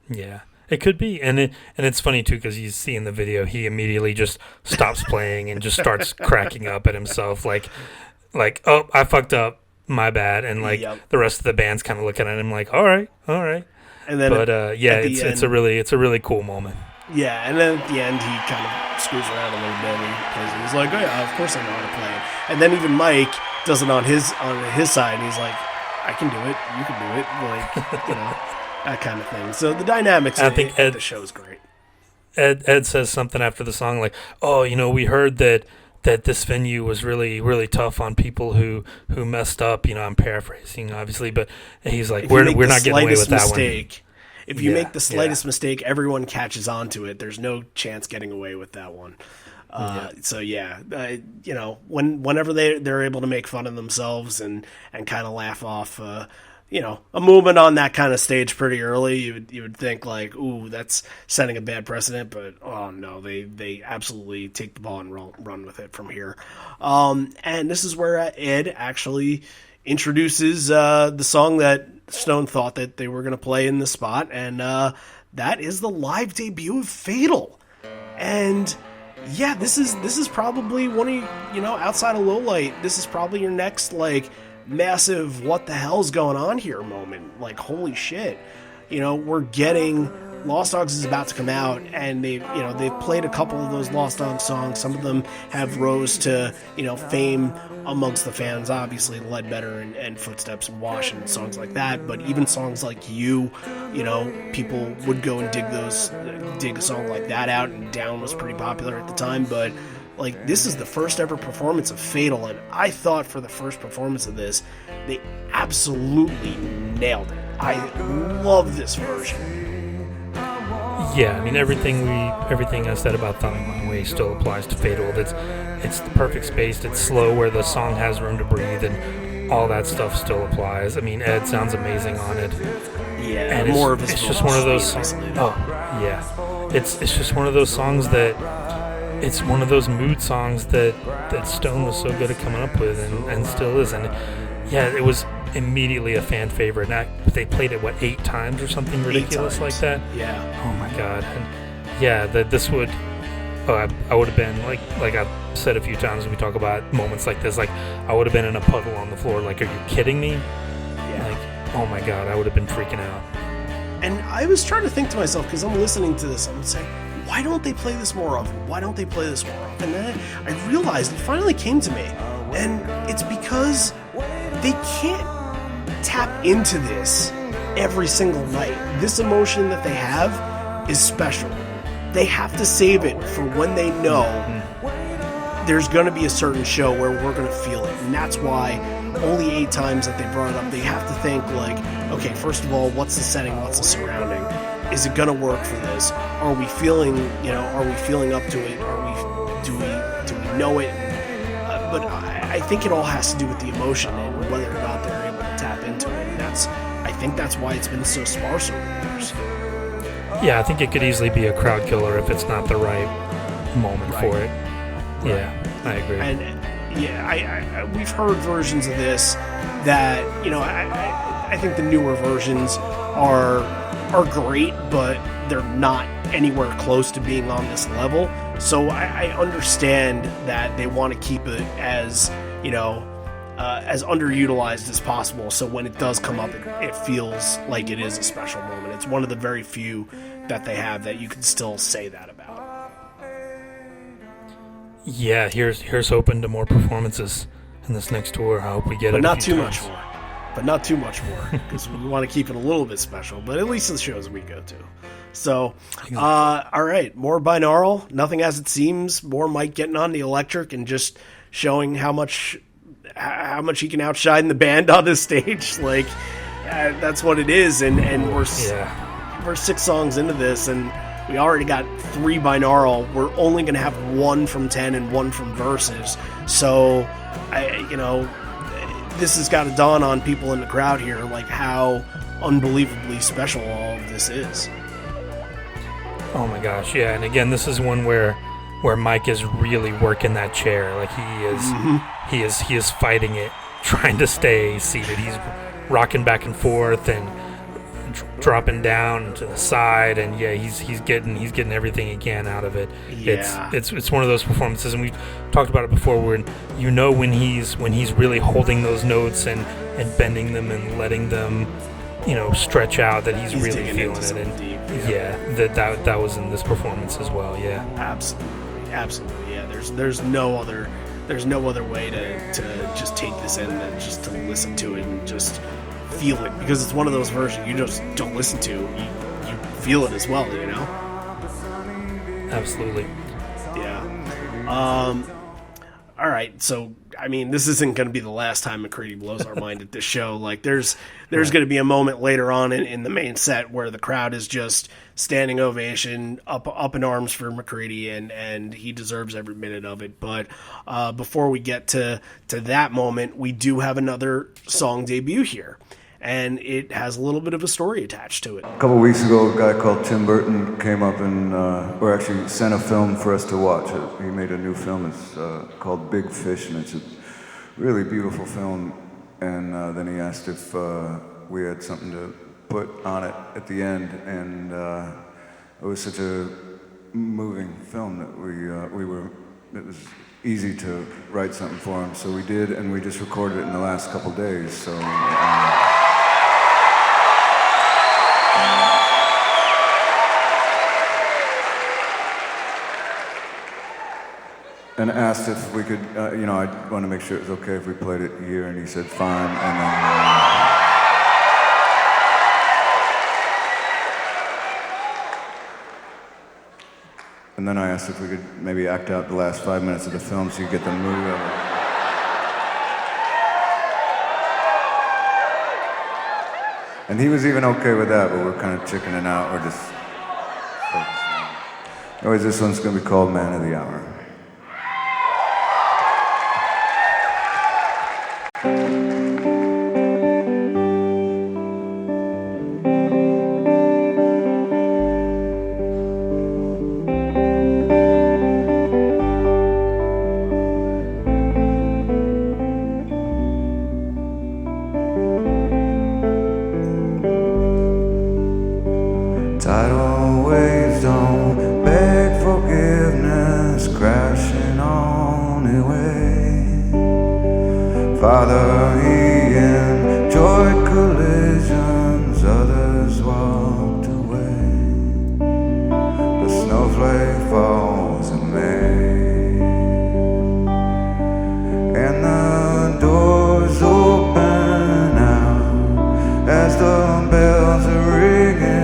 Yeah, it could be. And it's funny, too, because you see in the video, he immediately just stops playing and just starts cracking up at himself. Like, oh, I fucked up. my bad, and like Yep. the rest of the band's kind of looking at him like, all right. And then But yeah, at the it's end- a really cool moment. Yeah, and then at the end, he kind of screws around a little bit and he plays it. He's like, oh yeah, of course I know how to play it. And then even Mike does it on his side, and he's like, I can do it, you can do it, like, that kind of thing. So the dynamics I think of the show is great. Ed says something after the song like, oh, we heard that this venue was really, really tough on people who messed up. I'm paraphrasing, obviously, but he's like, we're not getting away with that one. If you make the slightest mistake, everyone catches on to it. There's no chance getting away with that one. So whenever they're able to make fun of themselves and kind of laugh off, a movement on that kind of stage pretty early, you would think like, ooh, that's setting a bad precedent. But oh no, they absolutely take the ball and run with it from here. And this is where Ed actually introduces the song that Stone thought that they were going to play in the spot, and that is the live debut of Fatal. And yeah, this is probably one of outside of Lowlight, this is probably your next like massive what the hell's going on here moment. Like, holy shit, we're getting Lost Dogs is about to come out, and they've played a couple of those Lost Dogs songs. Some of them have rose to fame amongst the fans, obviously Ledbetter and Footsteps and Wash and songs like that. But even songs like You, people would go and dig a song like that out, and Down was pretty popular at the time. But like, this is the first ever performance of Fatal, and I thought for the first performance of this, they absolutely nailed it. I love this version. Yeah, I mean everything I said about Thumbing My Way still applies to Fatal. It's the perfect space. It's slow where the song has room to breathe, and all that stuff still applies. I mean, Ed sounds amazing on it. Yeah, and more of his it's just one of those. Oh yeah, it's just one of those songs that it's one of those mood songs that Stone was so good at coming up with, and still is. And yeah, it was immediately a fan favorite. And they played it 8 times or something ridiculous like that. Yeah. Oh my god. And yeah, this would. I would have been like I've said a few times when we talk about moments like this. Like, I would have been in a puddle on the floor. Like, are you kidding me? Yeah. Like, oh my god, I would have been freaking out. And I was trying to think to myself, because I'm listening to this, I'm saying, why don't they play this more often? Why don't they play this more often? And then I realized it finally came to me, and it's because they can't tap into this every single night. This emotion that they have is special. They have to save it for when they know there's going to be a certain show where we're going to feel it. And that's why only 8 times that they brought it up, they have to think like, okay, first of all, what's the setting? What's the surrounding? Is it going to work for this? Are we feeling up to it? Do we know it? But I think it all has to do with the emotion and whether or not they're able to tap into it. And I think that's why it's been so sparse over the years. Yeah, I think it could easily be a crowd killer if it's not the right moment for it. Yeah, I agree. And yeah, we've heard versions of this that I think the newer versions are great, but they're not anywhere close to being on this level. So I understand that they want to keep it as as underutilized as possible. So when it does come up, it feels like it is a special moment. It's one of the very few that they have that you can still say that about. Yeah, here's hoping to more performances in this next tour. I hope we get it. But not too much more. But not too much more, because we want to keep it a little bit special. But at least the shows we go to. So, all right, more binaural. Nothing as it seems. More Mike getting on the electric and just showing how much he can outshine the band on the stage. Like, that's what it is. And we're 6 songs into this, and we already got 3 binaural. We're only going to have 1 from 10 and 1 from verses. So, this has got to dawn on people in the crowd here, like how unbelievably special all of this is. Oh my gosh, yeah. And again, this is one where Mike is really working that chair. Like, he is fighting it, trying to stay seated. He's rocking back and forth and dropping down to the side, and yeah, he's getting everything he can out of it. Yeah. It's one of those performances, and we've talked about it before, where when he's really holding those notes and bending them and letting them stretch out, that he's really feeling it. And deep, that was in this performance as well. Yeah, absolutely. Yeah, there's no other way to just take this in than just to listen to it and just feel it, because it's one of those versions you just don't listen to, you feel it as well, absolutely. Yeah. All right, so I mean, this isn't going to be the last time McCready blows our mind at this show. Like, there's going to be a moment later on in the main set where the crowd is just standing ovation, up in arms for McCready, and he deserves every minute of it. But before we get to that moment, we do have another song debut here, and it has a little bit of a story attached to it. A couple of weeks ago, a guy called Tim Burton came up and, or actually sent a film for us to watch. He made a new film. It's called Big Fish, and it's a really beautiful film. And then he asked if we had something to put on it at the end, and it was such a moving film that it was easy to write something for him. So we did, and we just recorded it in the last couple days. So. And asked if we could, I wanted to make sure it was okay if we played it here, and he said fine, and then I asked if we could maybe act out the last 5 minutes of the film so you get the mood of it. And he was even okay with that, but we're kind of chickening out. We're just focusing. Anyways, this one's going to be called Man of the Hour. Tidal waves don't beg forgiveness, crashing on the way. Father, he enjoyed collisions, others walked away. The snowflake falls in May, and the doors open now as the bells are ringing.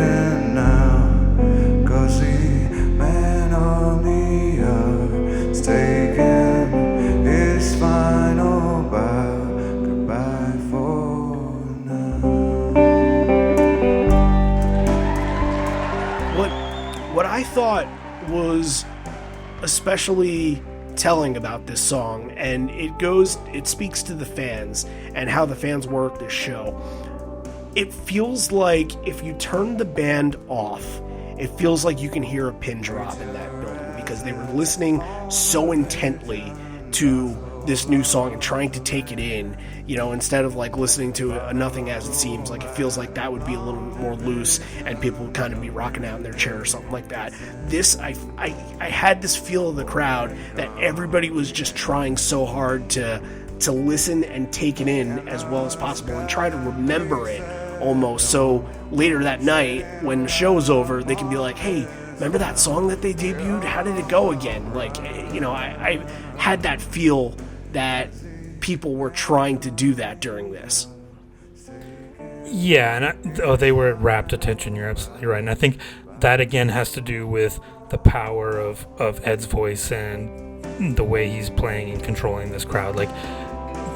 What I thought was especially telling about this song, and it speaks to the fans and how the fans work this show. It feels like if you turn the band off, it feels like you can hear a pin drop in that building, because they were listening so intently to this new song and trying to take it in, instead of like listening to a Nothing As It Seems. Like, it feels like that would be a little more loose and people would kind of be rocking out in their chair or something like that. This, I had this feel of the crowd that everybody was just trying so hard to listen and take it in as well as possible and try to remember it almost, so later that night when the show's over, they can be like, hey, remember that song that they debuted? How did it go again? Like, I had that feel that people were trying to do that during this. Yeah, and they were at rapt attention. You're absolutely right, and I think that again has to do with the power of Ed's voice and the way he's playing and controlling this crowd, like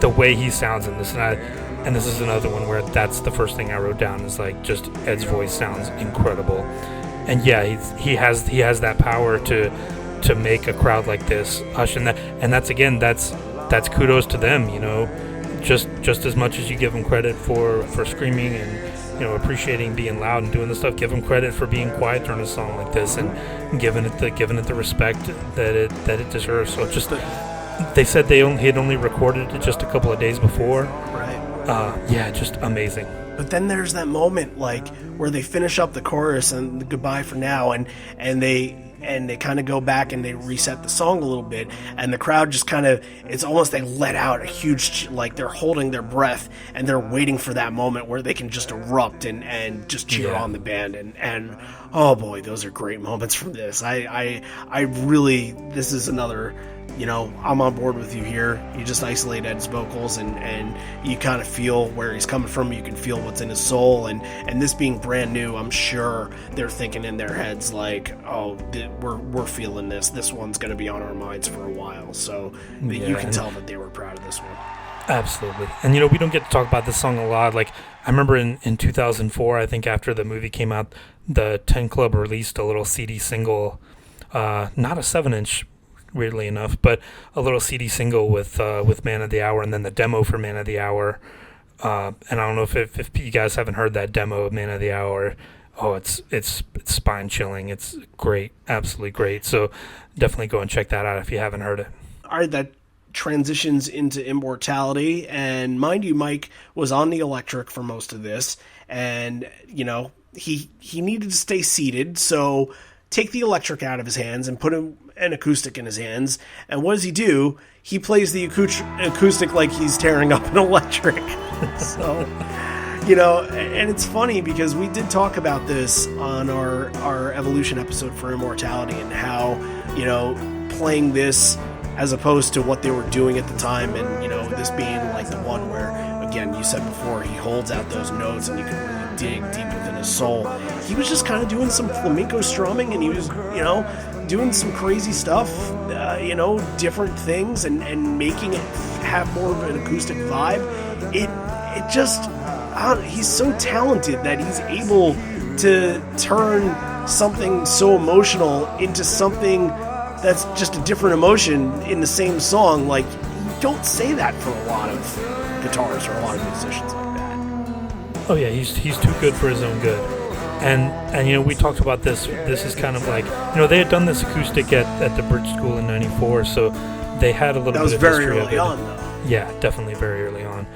the way he sounds in this. And this is another one where that's the first thing I wrote down, is like, just Ed's voice sounds incredible. And yeah, he has that power to make a crowd like this hush, and that's kudos to them, just as much as you give them credit for screaming and appreciating being loud and doing this stuff, give them credit for being quiet during a song like this and giving it the respect that it deserves. So just they said he had only recorded it just a couple of days before. Right. Yeah, just amazing. But then there's that moment like where they finish up the chorus and the goodbye for now, and they kind of go back and they reset the song a little bit, and the crowd just kind of, it's almost they let out a huge, like they're holding their breath and they're waiting for that moment where they can just erupt and just cheer on the band, and oh boy, those are great moments from this. I really, this is another, I'm on board with you here. You just isolate Ed's vocals and you kind of feel where he's coming from. You can feel what's in his soul, and this being brand new, I'm sure they're thinking in their heads like, oh, we're feeling this. This one's going to be on our minds for a while. So you can tell that they were proud of this one. Absolutely. And, we don't get to talk about this song a lot. Like, I remember in 2004, I think after the movie came out, the 10 Club released a little CD single, not a 7-inch, weirdly enough, but a little CD single with Man of the Hour, and then the demo for Man of the Hour. And I don't know if you guys haven't heard that demo of Man of the Hour. Oh, it's spine chilling. It's great, absolutely great. So definitely go and check that out if you haven't heard it. All right, that transitions into Immortality, and mind you, Mike was on the electric for most of this, and he needed to stay seated, so take the electric out of his hands and put an acoustic in his hands. And what does he do? He plays the acoustic like he's tearing up an electric. So, and it's funny because we did talk about this on our Evolution episode for Immortality, and how, playing this as opposed to what they were doing at the time, and, this being like the one where, again, you said before, he holds out those notes and you can really dig deep within his soul. He was just kind of doing some flamenco strumming, and he was, doing some crazy stuff, different things, and making it have more of an acoustic vibe. It just, he's so talented that he's able to turn something so emotional into something that's just a different emotion in the same song. Like, you don't say that for a lot of guitarists or a lot of musicians like that. Oh yeah, he's too good for his own good. And we talked about this. This is kind of like, they had done this acoustic at the Bridge School in '94, so they had a little bit of history. That was very early on, though. Yeah, definitely very early on.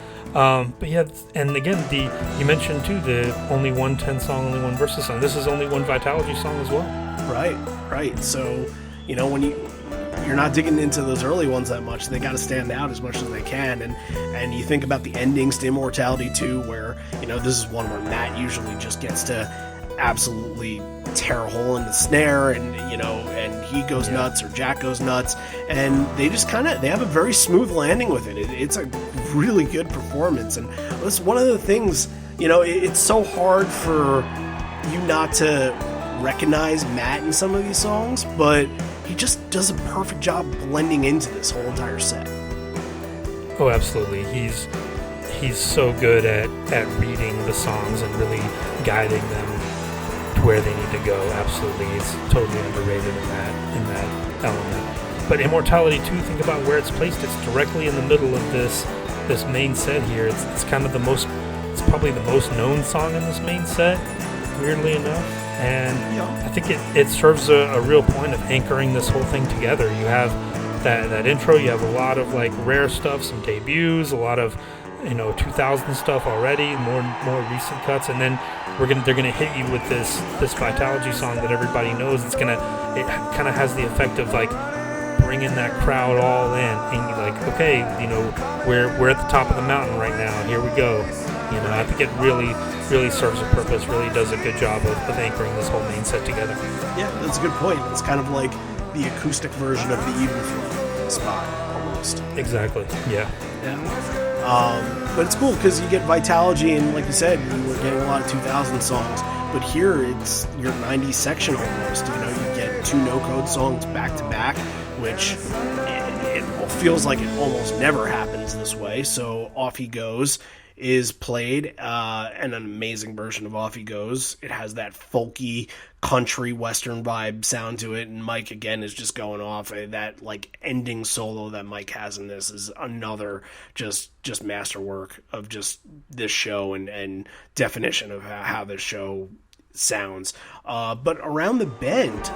But yeah, and again, you mentioned too the only one 10 song, only one versus song. This is only one Vitalogy song as well. Right. So when you're not digging into those early ones that much, they got to stand out as much as they can. And you think about the endings to Immortality 2, where this is one where Matt usually just gets to absolutely tear a hole in the snare, and and he goes nuts, or Jack goes nuts, and they just they have a very smooth landing with it. It's a really good performance, and it's one of the things, it's so hard for you not to recognize Matt in some of these songs, but he just does a perfect job blending into this whole entire set. Oh, absolutely. He's so good at reading the songs and really guiding them to where they need to go. Absolutely. He's totally underrated in that element. But Immortality 2, think about where it's placed. It's directly in the middle of this main set here. It's kind of it's probably the most known song in this main set, weirdly enough. And I think it serves a real point of anchoring this whole thing together. You have that intro, you have a lot of like rare stuff, some debuts, a lot of 2000 stuff already, more recent cuts, and then they're gonna hit you with this Vitalogy song that everybody knows. It kind of has the effect of like bringing that crowd all in, and you're like, okay, we're at the top of the mountain right now. Here we go. I think it really serves a purpose. Really does a good job of anchoring this whole main set together. Yeah, that's a good point. It's kind of like the acoustic version of the Even Flow spot, almost. Exactly. Yeah. But it's cool because you get Vitalogy, and like you said, you were getting a lot of 2000 songs. But here, it's your 90s section almost. You get 2 no-code songs back to back, which it feels like it almost never happens this way. So Off He Goes is played, and an amazing version of Off He Goes. It has that folky country western vibe sound to it, and Mike again is just going off. That like ending solo that Mike has in this is another just masterwork of just this show and definition of how this show sounds. But Around the Bend,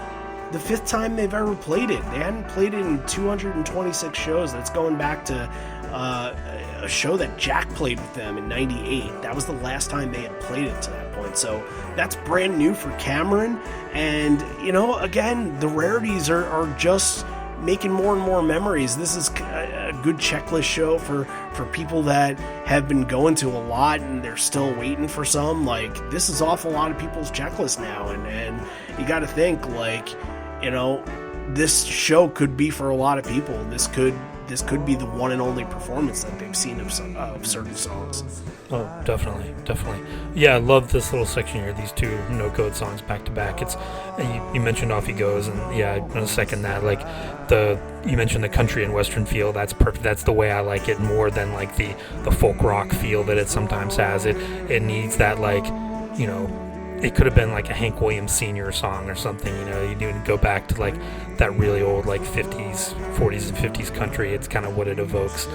the 5th time they've ever played it. They hadn't played it in 226 shows. That's going back to a show that Jack played with them in '98. That was the last time they had played it to that point. So that's brand new for Cameron. And, again, the rarities are just making more and more memories. This is a good checklist show for people that have been going to a lot and they're still waiting for some. Like, this is off a lot of people's checklist now, and you got to think, this show could be for a lot of people. This could be the one and only performance that they've seen of certain songs. Oh, definitely. Yeah, I love this little section here. These two no code songs back to back. You mentioned Off He Goes, and yeah, I'm gonna second that. Like you mentioned the country and western feel. That's perfect. That's the way I like it more than like the folk rock feel that it sometimes has. It needs that it could have been like a Hank Williams Sr. song or something. You need to go back to like that really old 40s and 50s country. It's kind of what it evokes.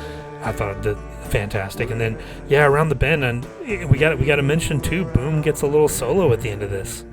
I thought that fantastic. And then Around the Bend, and we got to mention too, Boom gets a little solo at the end of this.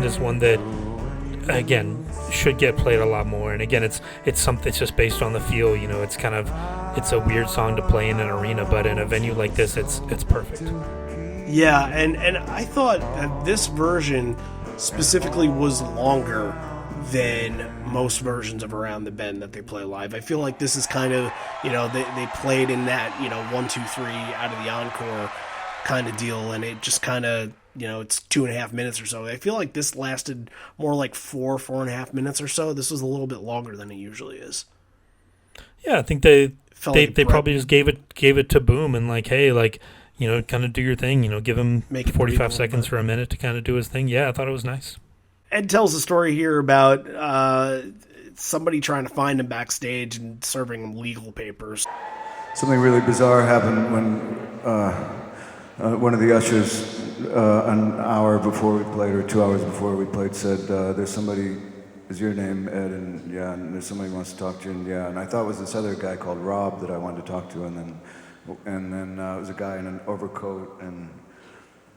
Is one that again should get played a lot more, and again it's something, it's just based on the feel. It's a weird song to play in an arena, but in a venue like this it's perfect. Yeah, and I thought that this version specifically was longer than most versions of Around the Bend that they play live. I feel like this is kind of, they played in that 1, 2, 3 out of the encore kind of deal, and it just kind of, it's 2.5 minutes or so. I feel like this lasted more like 4.5 minutes or so. This was a little bit longer than it usually is. Yeah, I think they probably just gave it to Boom and kind of do your thing. Give him 45 seconds or a minute to kind of do his thing. Yeah, I thought it was nice. Ed tells a story here about somebody trying to find him backstage and serving him legal papers. Something really bizarre happened when one of the ushers, an hour before we played, or 2 hours before we played, said, "There's somebody. Is your name Ed?" And yeah, and there's somebody who wants to talk to you. And yeah, and I thought it was this other guy called Rob that I wanted to talk to, and then it was a guy in an overcoat and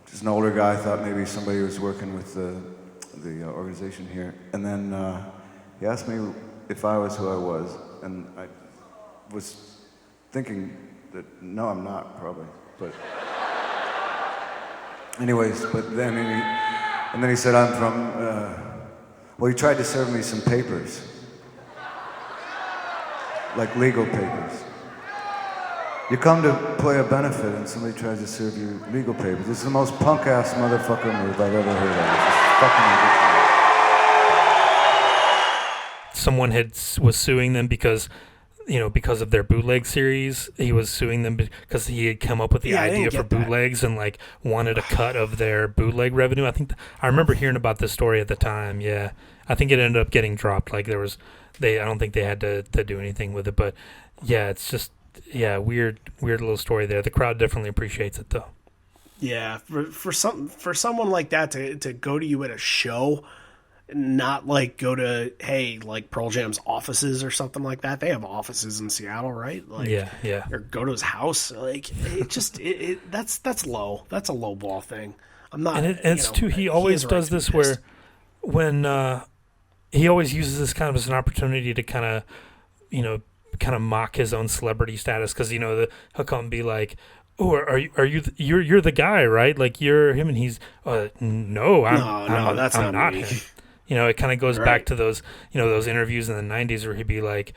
just an older guy. I thought maybe somebody was working with the organization here. And then he asked me if I was who I was, and I was thinking that no, I'm not probably, but. Anyways, but then he said, "I'm from." Well, he tried to serve me some papers, like legal papers. You come to play a benefit, and somebody tries to serve you legal papers. This is the most punk-ass motherfucker move I've ever heard of. It's fucking ridiculous. Someone was suing them because of their bootleg series. He was suing them because he had come up with the idea for bootlegs and wanted a cut of their bootleg revenue. I think I remember hearing about this story at the time. Yeah, I think it ended up getting dropped. I don't think they had to do anything with it. But yeah, it's just weird little story there. The crowd definitely appreciates it though. Yeah, for someone like that to go to you at a show. Not go to Pearl Jam's offices or something like that. They have offices in Seattle, right? Yeah. Or go to his house. That's low. That's a low ball thing. I'm not. And it's too. He always does this where when he always uses this kind of as an opportunity to kind of mock his own celebrity status, because he'll come and be like, "Oh, are you you're the guy, right? You're him," and he's no, that's not me. him. It kind of goes back to those, those interviews in the 90s where he'd be like,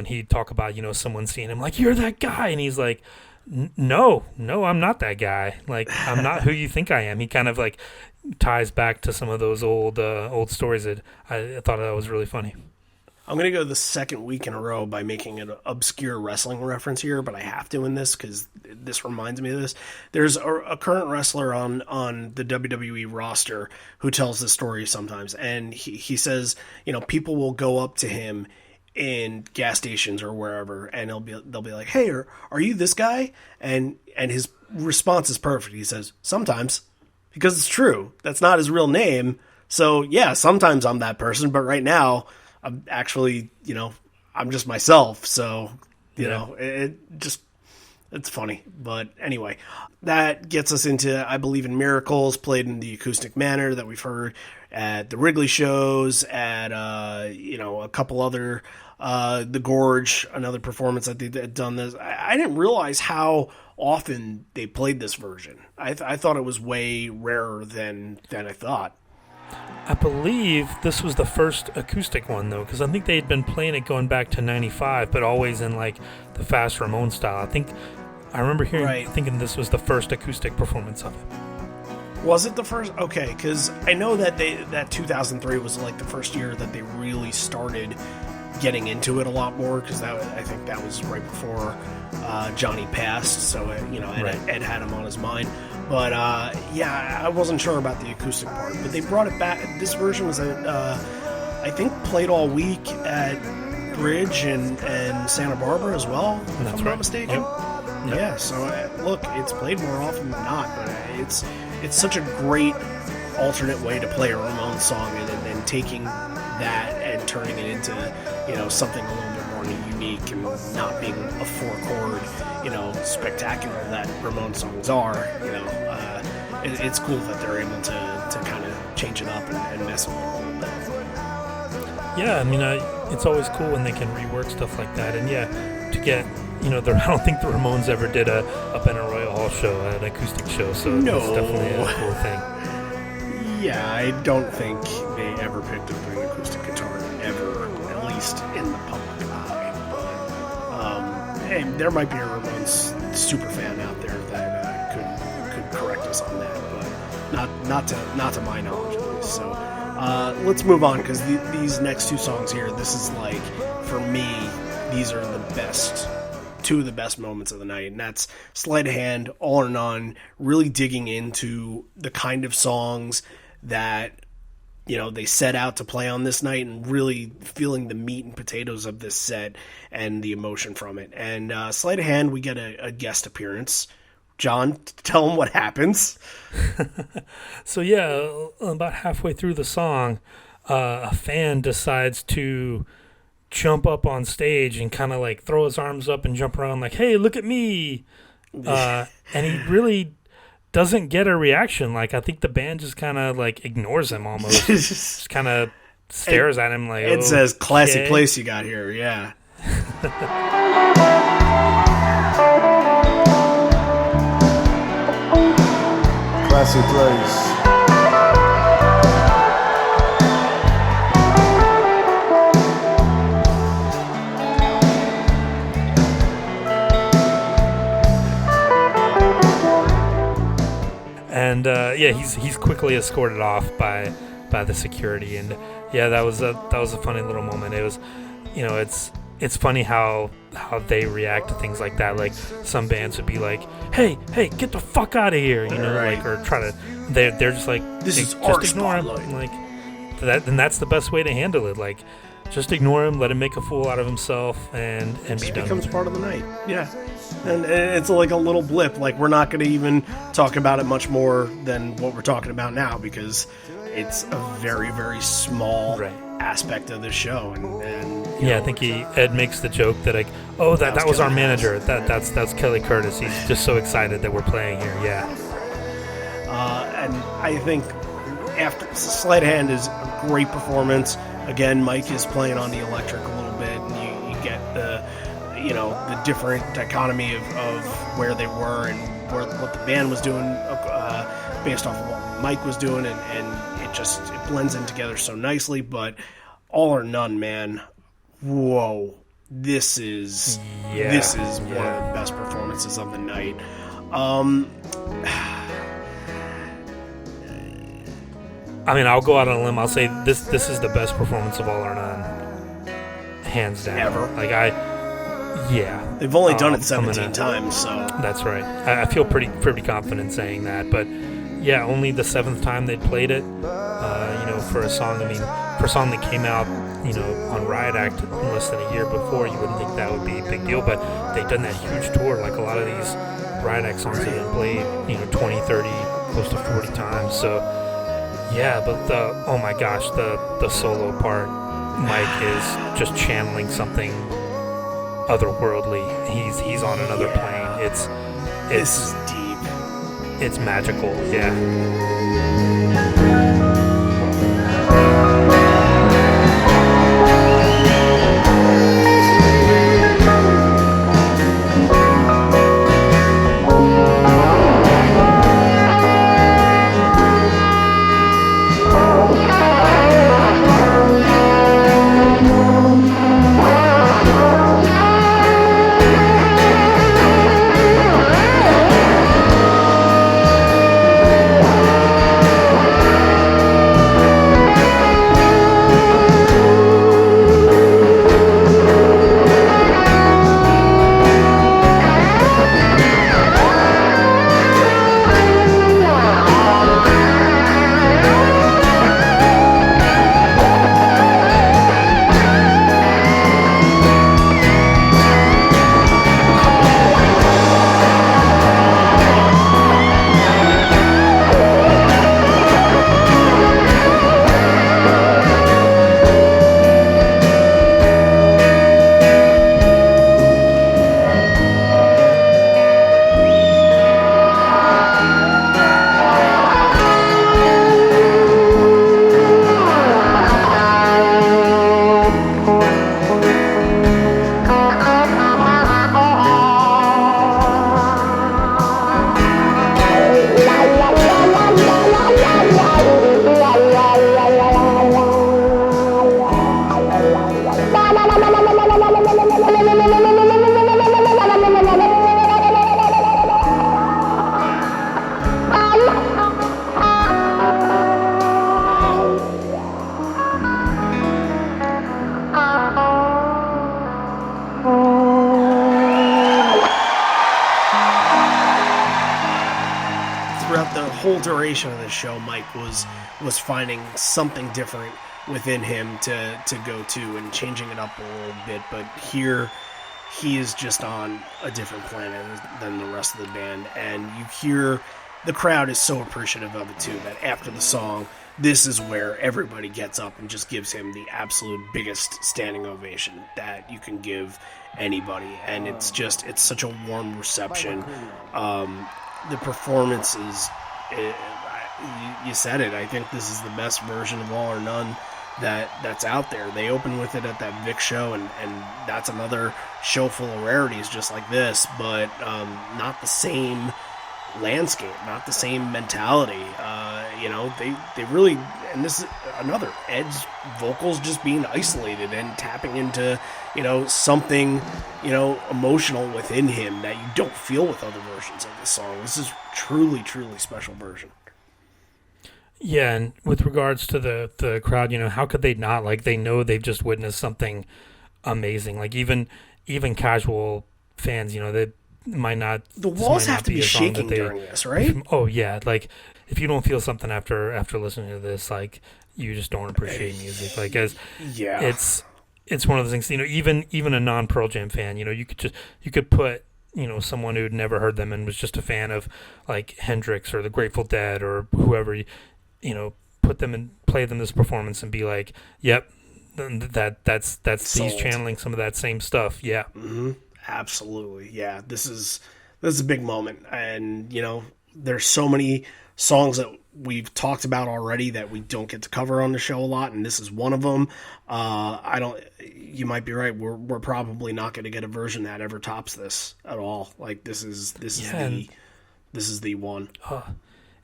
he'd talk about, someone seeing him like, "You're that guy." And he's like, no, I'm not that guy. I'm not who you think I am. He kind of ties back to some of those old stories that I thought that was really funny. I'm going to go the second week in a row by making an obscure wrestling reference here, but I have to in this because this reminds me of this. There's a current wrestler on the WWE roster who tells this story sometimes, and he says, people will go up to him in gas stations or wherever, and they'll be like, "Hey, are you this guy?" And his response is perfect. He says, "Sometimes," because it's true. That's not his real name. So yeah, sometimes I'm that person, but right now I'm actually, I'm just myself. So, it's funny. But anyway, that gets us into I Believe in Miracles, played in the acoustic manner that we've heard at the Wrigley shows, at, a couple other, The Gorge, another performance that they'd done this. I didn't realize how often they played this version. I thought it was way rarer than I thought. I believe this was the first acoustic one, though, because I think they had been playing it going back to '95, but always in like the fast Ramon style. I remember thinking this was the first acoustic performance of it. Was it the first? Okay, because I know that that 2003 was like the first year that they really started getting into it a lot more, because I think that was right before Johnny passed, so Ed had him on his mind. But I wasn't sure about the acoustic part, but they brought it back. This version was I think played all week at Bridge and Santa Barbara as well, if I'm not mistaken. Yep. Yeah, so look, it's played more often than not, but it's such a great alternate way to play a Ramones song, and then taking that and turning it into something a little bit more unique and not being a four-chord spectacular that Ramones songs are. It's cool that they're able to kind of change it up and mess with it a little bit. Yeah, I mean, it's always cool when they can rework stuff like that, and to get I don't think the Ramones ever did a Benaroya Hall show, an acoustic show, so that's definitely a cool thing. Yeah, I don't think they ever picked up an acoustic guitar, ever, at least in the public eye. But hey, there might be a Ramones super fan out there that could correct us on that, but not to my knowledge, at least. So let's move on, because these next two songs here, this is like, for me, these are two of the best moments of the night, and that's Sleight of Hand, All or None, really digging into the kind of songs that they set out to play on this night, and really feeling the meat and potatoes of this set and the emotion from it. And Sleight of Hand, we get a guest appearance. John, tell them what happens. So about halfway through the song, a fan decides to jump up on stage and kind of like throw his arms up and jump around like, "Hey, look at me!" And he really doesn't get a reaction. Like, I think the band just kind of like ignores him almost. Just kind of stares at him like, it says, "Classy place you got here." Yeah. Classy place. And he's quickly escorted off by the security, and that was a funny little moment. It was, it's funny how they react to things like that. Like, some bands would be like, hey, get the fuck out of here, right. like, or try to. They're just like, this is just our ignore him, spotlight. like that. And that's the best way to handle it. Like, just ignore him, let him make a fool out of himself, and be done. Becomes part of the night. Yeah. And it's like a little blip. Like, we're not going to even talk about it much more than what we're talking about now, because it's a very, very small aspect of the show. And I think Ed makes the joke that, like, oh, that was our manager. That's Kelly Curtis. He's just so excited that we're playing here. Yeah. And I think after Sleight of Hand is a great performance. Again, Mike is playing on the electric a little bit, and you get the different dichotomy of where they were and what the band was doing based off of what Mike was doing, and it blends in together so nicely. But All or None, man, whoa, this is one of the best performances of the night. I mean, I'll go out on a limb. I'll say this is the best performance of All or None. hands down. Ever. Like yeah. They've only done it I'm 17 times, so That's right. I feel pretty confident saying that, but yeah, only the 7th time they'd played it. For a song. I mean, for a song that came out, on Riot Act less than a year before, you wouldn't think that would be a big deal, but they've done that huge tour. Like a lot of these Riot Act songs have been played, 20, 30, close to 40 times. So yeah, but oh my gosh, the solo part, Mike is just channeling something otherworldly. He's on another plane. It's this is deep. It's magical. Yeah. whole duration of the show, Mike was finding something different within him to go to and changing it up a little bit. But here, he is just on a different planet than the rest of the band, and you hear the crowd is so appreciative of it too, that after the song, this is where everybody gets up and just gives him the absolute biggest standing ovation that you can give anybody. And it's such a warm reception. The performance is, you said it, I think this is the best version of All or None that's out there. They open with it at that Vic show, and that's another show full of rarities just like this, but not the same landscape, not the same mentality. They really, and this is another, Ed's vocals just being isolated and tapping into something emotional within him that you don't feel with other versions of the song. This is truly special version. Yeah, and with regards to the crowd, how could they not? Like, they know they've just witnessed something amazing. Like, even casual fans, they might not. The walls have to be shaking during this, right? Oh yeah, like if you don't feel something after listening to this, like you just don't appreciate music. Like it's one of those things. Even a non-Pearl Jam fan, you could put someone who'd never heard them and was just a fan of like Hendrix or the Grateful Dead or whoever, put them and play them this performance and be like, yep, that's Sold. He's channeling some of that same stuff. Yeah. Mm-hmm. Absolutely. Yeah, this is a big moment, and there's so many songs that we've talked about already that we don't get to cover on the show a lot, and this is one of them. You might be right, we're probably not going to get a version that ever tops this at all. Like this is the one.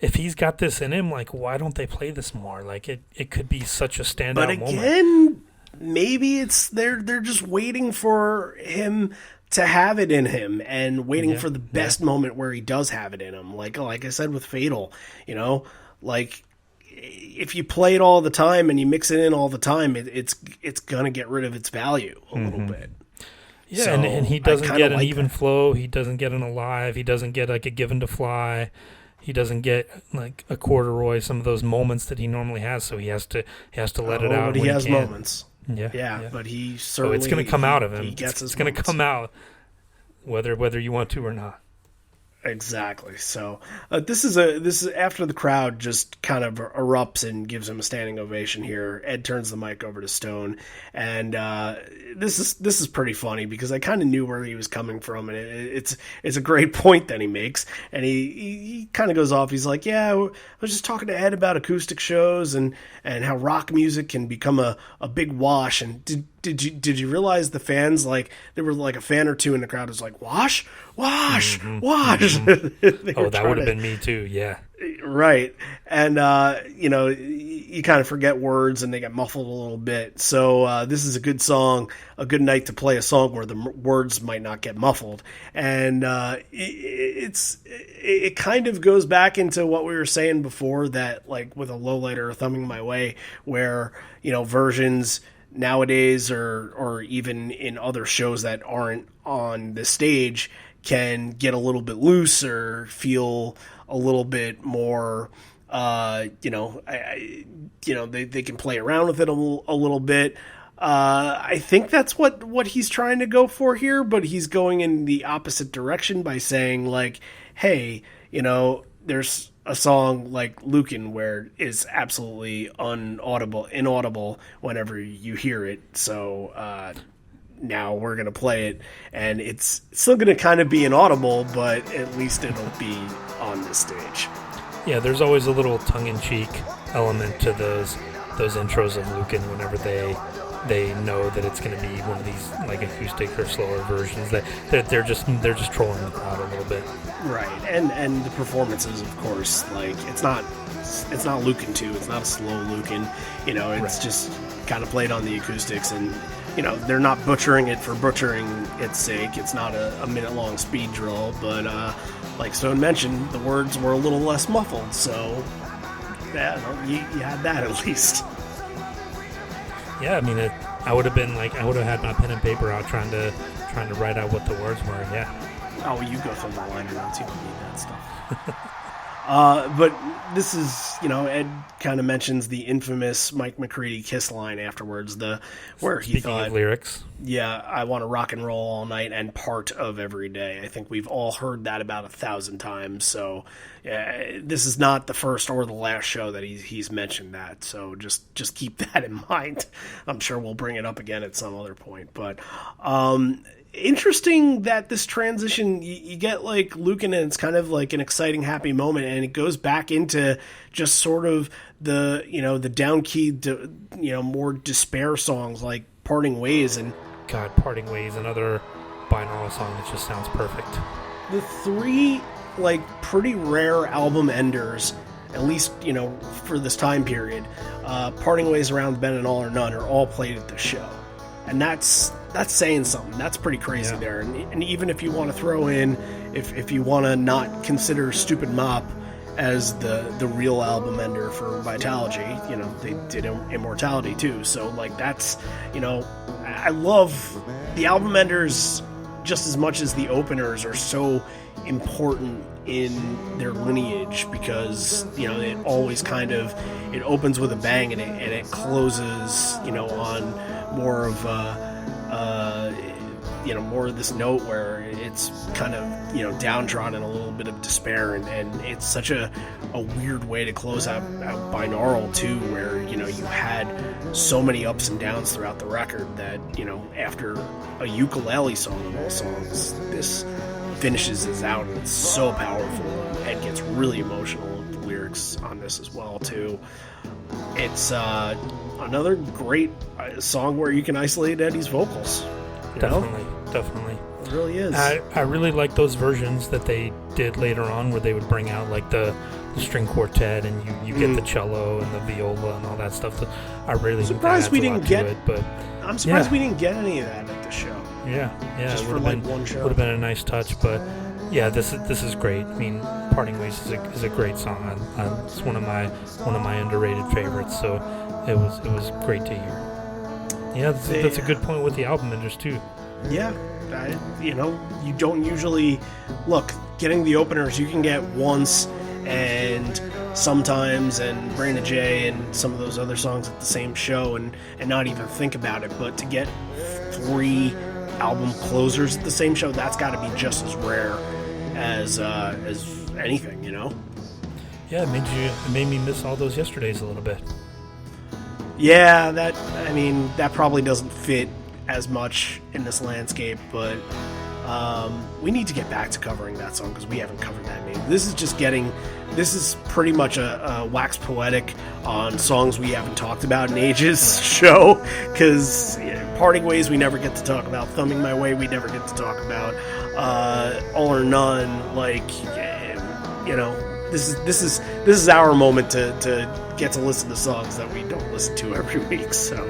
If he's got this in him, like why don't they play this more? Like it could be such a standout moment. But again, maybe they're just waiting for him to have it in him and waiting for the best moment where he does have it in him. Like I said with Fatal, like if you play it all the time and you mix it in all the time, it's gonna get rid of its value a little bit. Yeah, So and he doesn't get an even that. flow. He doesn't get an alive. He doesn't get like a given to fly. He doesn't get like a corduroy. Some of those moments that he normally has. So he has to let it out. But he when has can. moments. Yeah, Yeah, but he so certainly. it's going to come out of him. He gets It's his going to moments. come out, whether you want to or not. Exactly. So this is after the crowd just kind of erupts and gives him a standing ovation here. Ed turns the mic over to Stone, and this is pretty funny because I kind of knew where he was coming from, and it's a great point that he makes. And he kind of goes off. He's like, "Yeah, I was just talking to Ed about acoustic shows and how rock music can become a big wash. And did you realize the fans, like, there were like a fan or two in the crowd was like, wash. That would have been me too. Yeah. Right. And, you kind of forget words and they get muffled a little bit. So this is a good song, a good night to play a song where the words might not get muffled. And it kind of goes back into what we were saying before, that like with a lowlighter thumbing my way, where, versions nowadays or even in other shows that aren't on the stage can get a little bit loose or feel a little bit more, they can play around with it a little bit. I think that's what he's trying to go for here, but he's going in the opposite direction by saying, like, hey, there's a song like Lucan where it's absolutely inaudible whenever you hear it. So, now we're going to play it, and it's still going to kind of be inaudible, but at least it'll be on the stage. Yeah, there's always a little tongue-in-cheek element to those intros of Lucan whenever they know that it's going to be one of these like acoustic or slower versions, that they're just trolling the crowd a little bit. Right, and the performances, of course, like it's not Lucan 2, it's not a slow Lucan, it's just kind of played on the acoustics, and they're not butchering it for butchering its sake. It's not a minute-long speed drill, but like Stone mentioned, the words were a little less muffled, so yeah, you had that at least. Yeah, I mean, I would have had my pen and paper out trying to write out what the words were. Yeah. Oh, you go through the liner notes. You don't need that stuff. But this is, Ed kind of mentions the infamous Mike McCready Kiss line afterwards, where he Speaking thought, of lyrics, yeah, I want to rock and roll all night and part of every day. I think we've all heard that about 1,000 times. So this is not the first or the last show that he's mentioned that. So just keep that in mind. I'm sure we'll bring it up again at some other point. But interesting that this transition, you get like Lucan, and it's kind of like an exciting, happy moment, and it goes back into just sort of the down-keyed, more despair songs like Parting Ways. And God, Parting Ways, another binaural song that just sounds perfect. The three like pretty rare album enders, at least for this time period, Parting Ways, Around the Bend, and All or None are all played at the show, and that's saying something. That's pretty crazy there. And even if you want to throw in, if you want to not consider Stupid Mop as the real album ender for Vitalogy, they did Immortality too. So like that's, I love the album enders just as much as the openers are so important in their lineage, because it always kind of, it opens with a bang and it closes on more of more of this note where it's kind of downtrodden, a little bit of despair, and it's such a weird way to close out binaural too, where you had so many ups and downs throughout the record that after a ukulele song of all songs, this finishes us out, and it's so powerful. Ed gets really emotional with the lyrics on this as well too. It's another great song where you can isolate Eddie's vocals. Definitely. It really is. I really like those versions that they did later on, where they would bring out like the string quartet, and you get the cello and the viola and all that stuff. I really surprised we didn't get it, but I'm surprised we didn't get any of that at the show. Yeah, just it for would like have been one show. Would have been a nice touch, but Yeah, this is great. I mean, "Parting Ways" is a great song. It's one of my underrated favorites. So it was great to hear. Yeah, that's a good point with the album enders too. Yeah, you don't usually look getting the openers. You can get once and sometimes, and Brandon J and some of those other songs at the same show, and not even think about it. But to get 3 album closers at the same show, that's got to be just as rare as anything, Yeah, it made me miss all those yesterdays a little bit. Yeah, that probably doesn't fit as much in this landscape, but we need to get back to covering that song because we haven't covered that name. This is pretty much a wax poetic on songs we haven't talked about in ages show, because Parting Ways we never get to talk about, Thumbing My Way we never get to talk about, All or None, this is our moment to get to listen to songs that we don't listen to every week. So,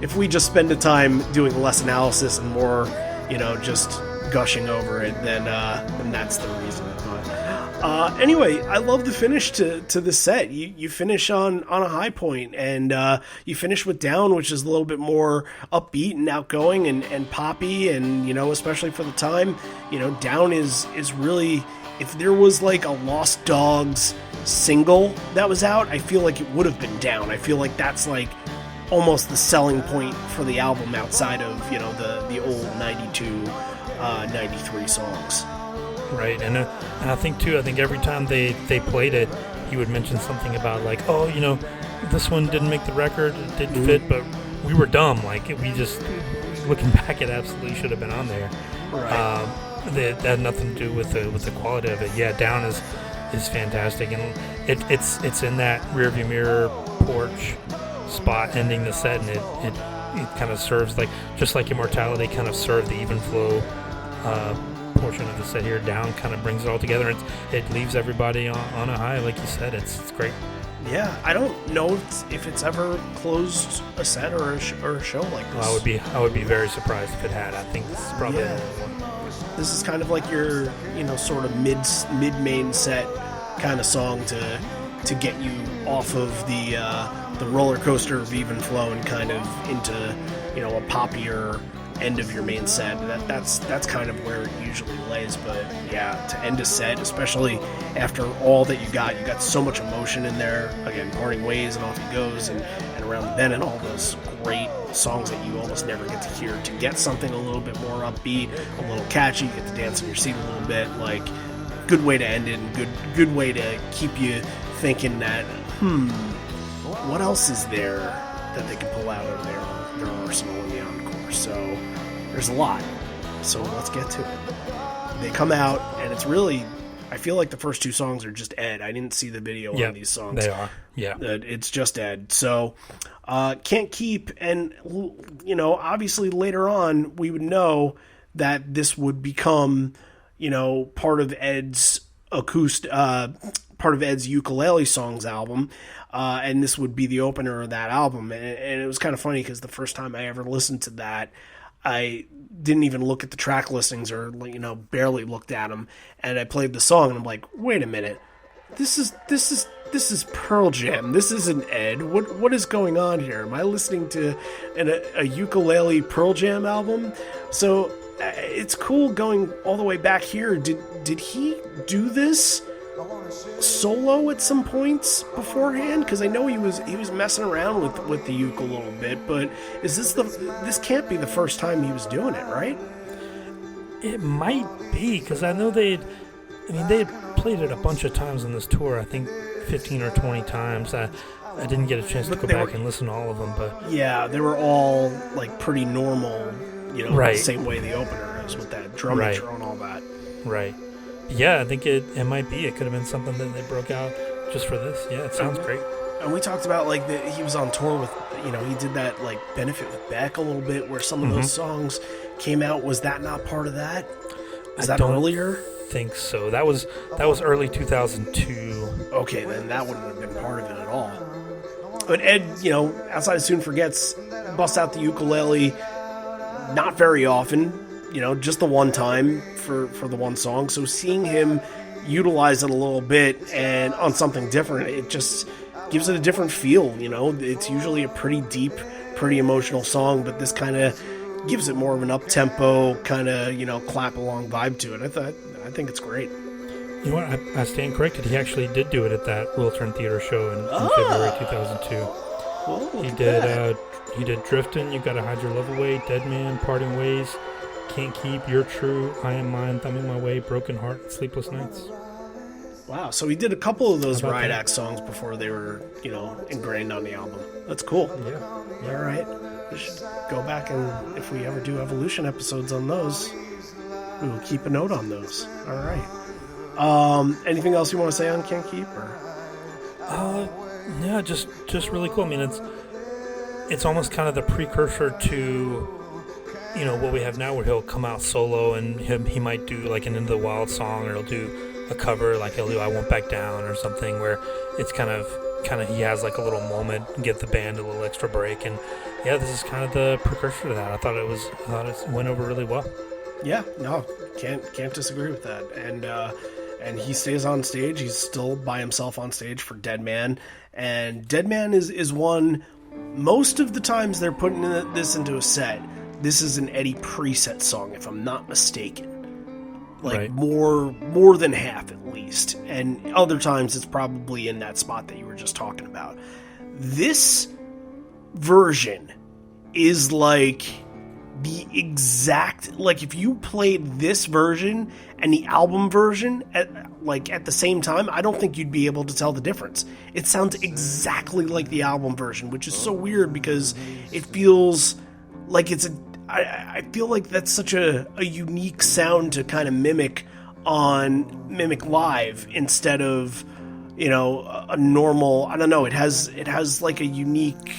if we just spend the time doing less analysis and more, just gushing over it, then that's the reason. But anyway, I love the finish to this set. You finish on a high point, and you finish with Down, which is a little bit more upbeat and outgoing and poppy, and especially for the time, Down is really, if there was like a Lost Dogs single that was out, I feel like it would have been Down. I feel like that's like almost the selling point for the album outside of the old 92 93 songs. Right, and I think every time they played it, he would mention something about like, oh, this one didn't make the record, it didn't fit, but we were dumb. Like, we just, looking back, it absolutely should have been on there. Right. That had nothing to do with the quality of it. Yeah, Down is fantastic, and it's in that rearview mirror porch spot ending the set, and it kind of serves just like Immortality kind of served the even flow portion of the set here. Down kind of brings it all together. It leaves everybody on a high, like you said. It's great. Yeah, I don't know if it's ever closed a set or a show like this. Well, I would be very surprised if it had. I think this is probably the only one. This is kind of like your sort of mid main set kind of song to get you off of the roller coaster of even flow and kind of into a poppier end of your main set. That's kind of where it usually lays. But yeah, to end a set, especially after all that you got so much emotion in there. Again, Parting Ways and Off It Goes and Around the Bend and all those great songs that you almost never get to hear. To get something a little bit more upbeat, a little catchy, get to dance in your seat a little bit, like, good way to end it, and good way to keep you thinking that what else is there that they can pull out of their arsenal in the encore. So there's a lot. So let's get to it. They come out, and it's really, I feel like the first 2 songs are just Ed. I didn't see the video on these songs. They are. Yeah. It's just Ed. So Can't Keep, and obviously later on we would know that this would become part of Ed's part of Ed's Ukulele Songs album, and this would be the opener of that album. And it was kind of funny because the first time I ever listened to that, I didn't even look at the track listings or barely looked at them, and I played the song and I'm like, wait a minute, this is Pearl Jam. This isn't Ed. What is going on here? Am I listening to a ukulele Pearl Jam album? So it's cool going all the way back here. Did he do this solo at some points beforehand? Because I know he was messing around with the uke a little bit, but this can't be the first time he was doing it, right? It might be, because I know they had played it a bunch of times on this tour. I think 15 or 20 times. I didn't get a chance to go back and listen to all of them, but yeah, they were all like pretty normal, right. The same way the opener is with that drum intro and all that. Right. Yeah, I think it might be. It could have been something that they broke out just for this. Yeah, it sounds great. And we talked about like that he was on tour with, he did that like Benefit with Beck a little bit, where some of those songs came out. Was that not part of that? Was that earlier? Think so. That was early 2002. Okay, then that wouldn't have been part of it at all. But Ed, outside of Soon Forgets, busts out the ukulele not very often. just the one time for the one song. So seeing him utilize it a little bit and on something different, it just gives it a different feel. It's usually a pretty deep, pretty emotional song, but this kind of gives it more of an up-tempo kind of, clap along vibe to it. I think it's great. You know what? I stand corrected. He actually did do it at that Wiltern Theater show in February 2002. Oh, He did Driftin', You Gotta Hide Your Love Away, Dead Man, Parting Ways, Can't Keep, You're True, I Am Mine, Thumbing My Way, Broken Heart, and Sleepless Nights. Wow, so he did a couple of those Riot Act songs before they were, ingrained on the album. That's cool. Yeah. All right. We should go back, and if we ever do Evolution episodes on those, we will keep a note on those. All right. Anything else you want to say on Can't Keep? Yeah, just really cool. I mean, it's almost kind of the precursor to, what we have now, where he'll come out solo and he might do like an Into the Wild song, or he'll do a cover, like he'll do I Won't Back Down or something, where it's kind of he has like a little moment and give the band a little extra break. And yeah, this is kind of the precursor to that. I thought it went over really well. Yeah, no, can't disagree with that. And he stays on stage. He's still by himself on stage for Dead Man. And Dead Man is one, most of the times they're putting this into a set, this is an Eddie preset song, if I'm not mistaken. Like, right. more than half at least. And other times it's probably in that spot that you were just talking about. This version is like the exact, like if you played this version and the album version at the same time, I don't think you'd be able to tell the difference. It sounds exactly like the album version, which is so weird because it feels like I feel like that's such a unique sound to kind of mimic live instead of, a normal, I don't know, it has like a unique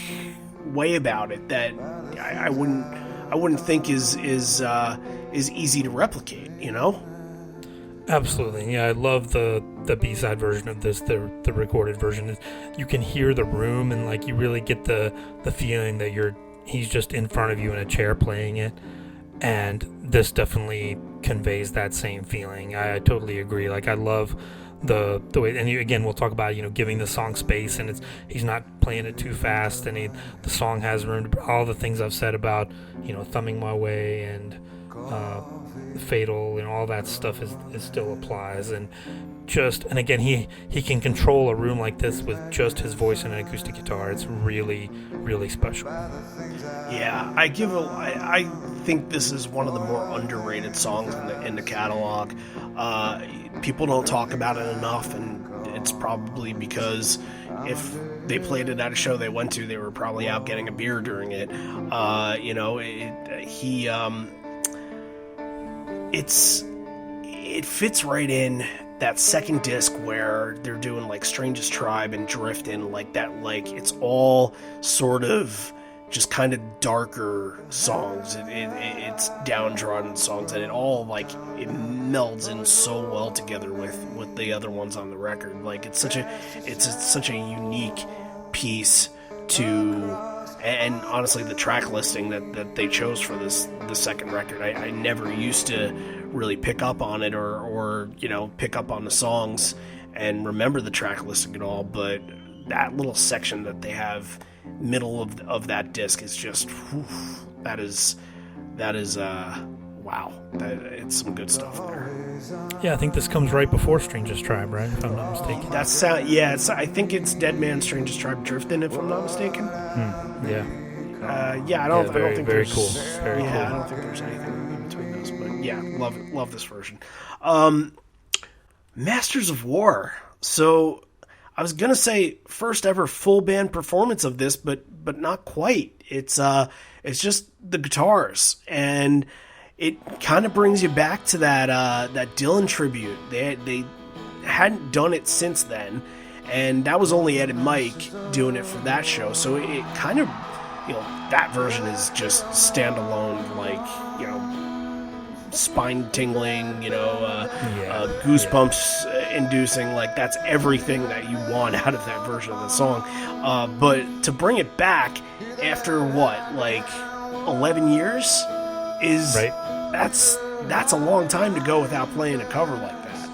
way about it that I wouldn't think is easy to replicate, Absolutely. Yeah, I love the B-side version of this, the recorded version. You can hear the room, and like you really get the feeling that he's just in front of you in a chair playing it. And this definitely conveys that same feeling. I totally agree. Like, I love the way, and again, we'll talk about, giving the song space, and he's not playing it too fast, and the song has room to, all the things I've said about, Thumbing My Way and Fatal, and all that stuff is still applies. And again, he can control a room like this with just his voice and an acoustic guitar. It's really, really special. Yeah, I think this is one of the more underrated songs in the catalog. People don't talk about it enough, and it's probably because if they played it at a show they went to, they were probably out getting a beer during it. It fits right in that second disc where they're doing like Strangest Tribe and Driftin', like that, like it's all sort of just kind of darker songs. It's downtrodden songs, and it all like it melds in so well together with the other ones on the record. Like it's such a unique piece to. And honestly, the track listing that they chose for the second record, I never used to really pick up on it or pick up on the songs and remember the track listing at all. But that little section that they have middle of that disc is just that is wow. It's some good stuff there. Yeah, I think this comes right before Strangest Tribe, right? If I'm not mistaken. I think it's Dead Man, Strangest Tribe, Driftin', if I'm not mistaken. Yeah. I don't think very there's, cool. Very cool. I don't think there's anything in between those, but yeah, love this version. Masters of War. So I was gonna say first ever full band performance of this, but not quite. It's just the guitars, and it kind of brings you back to that Dylan tribute. They hadn't done it since then, and that was only Ed and Mike doing it for that show. So it kind of, that version is just standalone, like, spine tingling, goosebumps inducing. Like, that's everything that you want out of that version of the song. But to bring it back after what, like 11 years is right. that's a long time to go without playing a cover like that.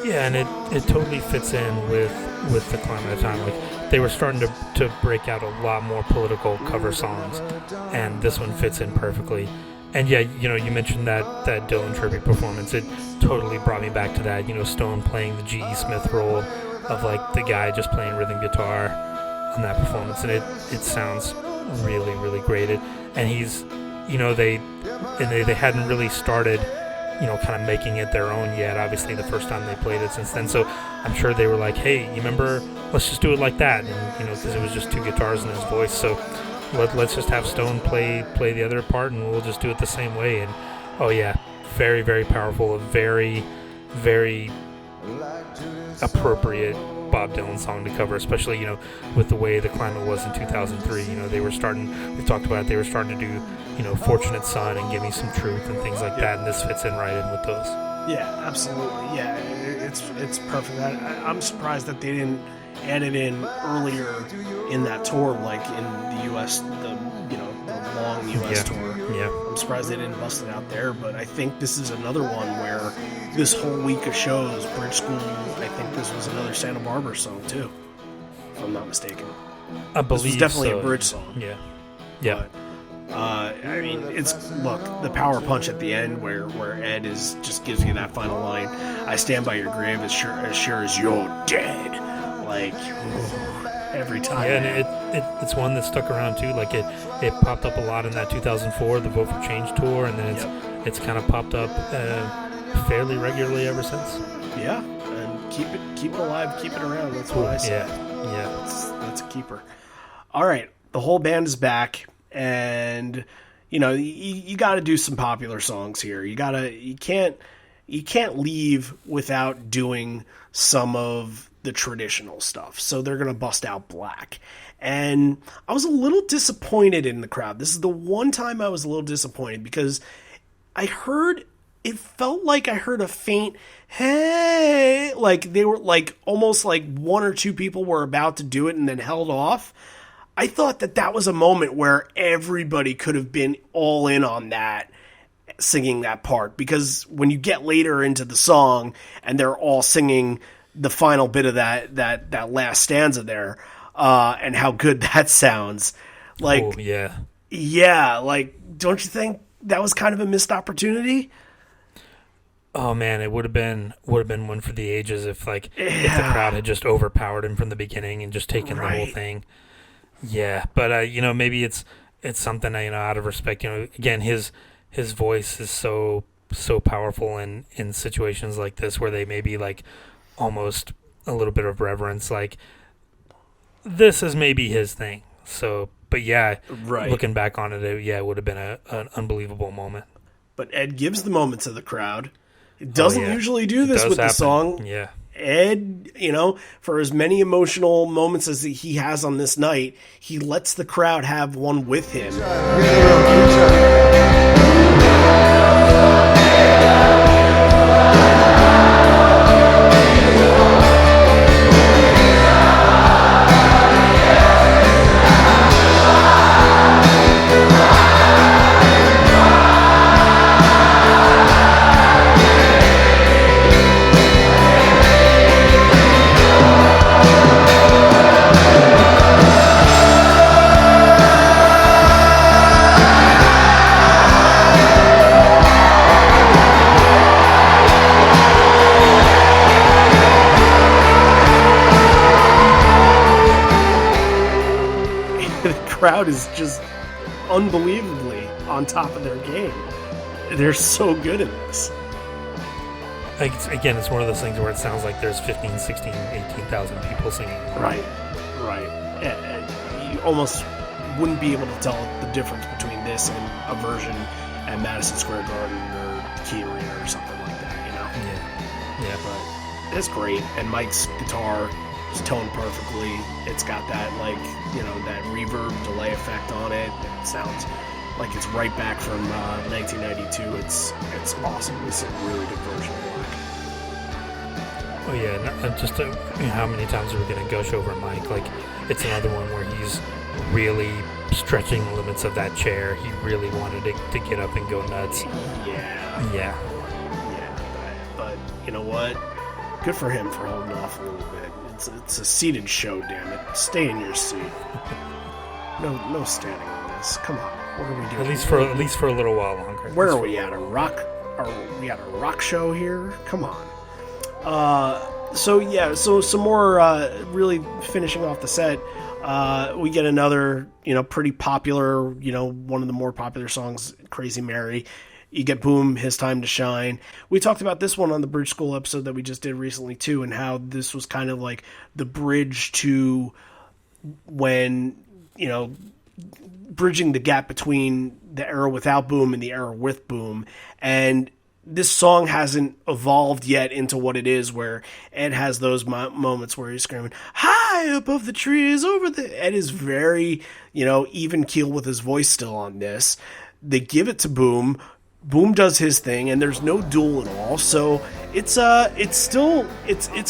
Yeah, and it totally fits in with the climate of the time. Like, they were starting to break out a lot more political cover songs, and this one fits in perfectly. And yeah, you know, you mentioned that Dylan tribute performance. It totally brought me back to that. You know, Stone playing the G.E. Smith role of like the guy just playing rhythm guitar on that performance, and it sounds really, really great. And he's, you know, they hadn't really started, you know, kind of making it their own yet. Obviously, the first time they played it since then. So I'm sure they were like, hey, you remember? Let's just do it like that. And you know, because it was just two guitars and his voice. So let's just have Stone play the other part, and we'll just do it the same way. And oh yeah, very, very powerful. A very, very appropriate Bob Dylan song to cover, especially, you know, with the way the climate was in 2003. You know, they were starting, we talked about it, they were starting to do, you know, Fortunate Son and Give Me Some Truth and things like that, and this fits in right in with those. Yeah, absolutely. Yeah, it's perfect. I'm surprised that they didn't add it in earlier in that tour, like in the U.S., the long U.S. tour. Yeah. I'm surprised they didn't bust it out there, but I think this is another one where this whole week of shows, Bridge School, I think this was another Santa Barbara song too, if I'm not mistaken. I believe this was definitely so. a Bridge song. Yeah. Yeah. But, I mean, look, the power punch at the end where Ed just gives you that final line, I stand by your grave as sure as you're dead. Like, every time. Yeah, and it's one that stuck around too. Like it popped up a lot in that 2004, the Vote for Change tour, and then it's kind of popped up fairly regularly ever since. Yeah, and keep it alive, keep it around. That's what I say. Yeah. That's a keeper. All right, the whole band is back, and you know you got to do some popular songs here. You can't leave without doing some of the traditional stuff. So they're going to bust out Black. And I was a little disappointed in the crowd. This is the one time I was a little disappointed because it felt like I heard a faint, hey, like they were like almost like one or two people were about to do it and then held off. I thought that was a moment where everybody could have been all in on that, singing that part, because when you get later into the song and they're all singing the final bit of that last stanza there, and how good that sounds, like, oh, yeah, like, don't you think that was kind of a missed opportunity? Oh man, it would have been one for the ages if if the crowd had just overpowered him from the beginning and just taken the whole thing. Yeah, but you know, maybe it's something, you know, out of respect. You know, again, his voice is so powerful in situations like this where they maybe like almost a little bit of reverence, like this is maybe his thing. So, but yeah, looking back on it, it would have been an unbelievable moment. But Ed gives the moment to the crowd. It doesn't usually do this with happen. the song. Yeah. Ed, you know, for as many emotional moments as he has on this night, he lets the crowd have one with him. Crowd is just unbelievably on top of their game. They're so good at this. It's one of those things where it sounds like there's 15, 16, 18,000 people singing. Right. You almost wouldn't be able to tell the difference between this and a version at Madison Square Garden or Key Arena or something like that, you know? Yeah. But it's great. And Mike's guitar is toned perfectly. It's got that, like, you know, that reverb delay effect on it. It sounds like it's right back from 1992. It's awesome. It's a really good version of Black. Oh yeah, just how many times are we going to gush over Mike? Like, it's another one where he's really stretching the limits of that chair. He really wanted to get up and go nuts. Yeah. But you know what? Good for him for holding off a little bit. It's a seated show, damn it. Stay in your seat. No standing on this. Come on. What are we doing? At least for a little while longer. Where are we at? Are we at a rock show here? Come on. So some more really finishing off the set. We get another, pretty popular, one of the more popular songs, Crazy Mary. You get Boom, His Time to Shine. We talked about this one on the Bridge School episode that we just did recently too, and how this was kind of like the bridge to when, bridging the gap between the era without Boom and the era with Boom. And this song hasn't evolved yet into what it is, where Ed has those moments where he's screaming, high above the trees, over the... Ed is very, even keel with his voice still on this. They give it to Boom. Boom does his thing, and there's no duel at all. So it's still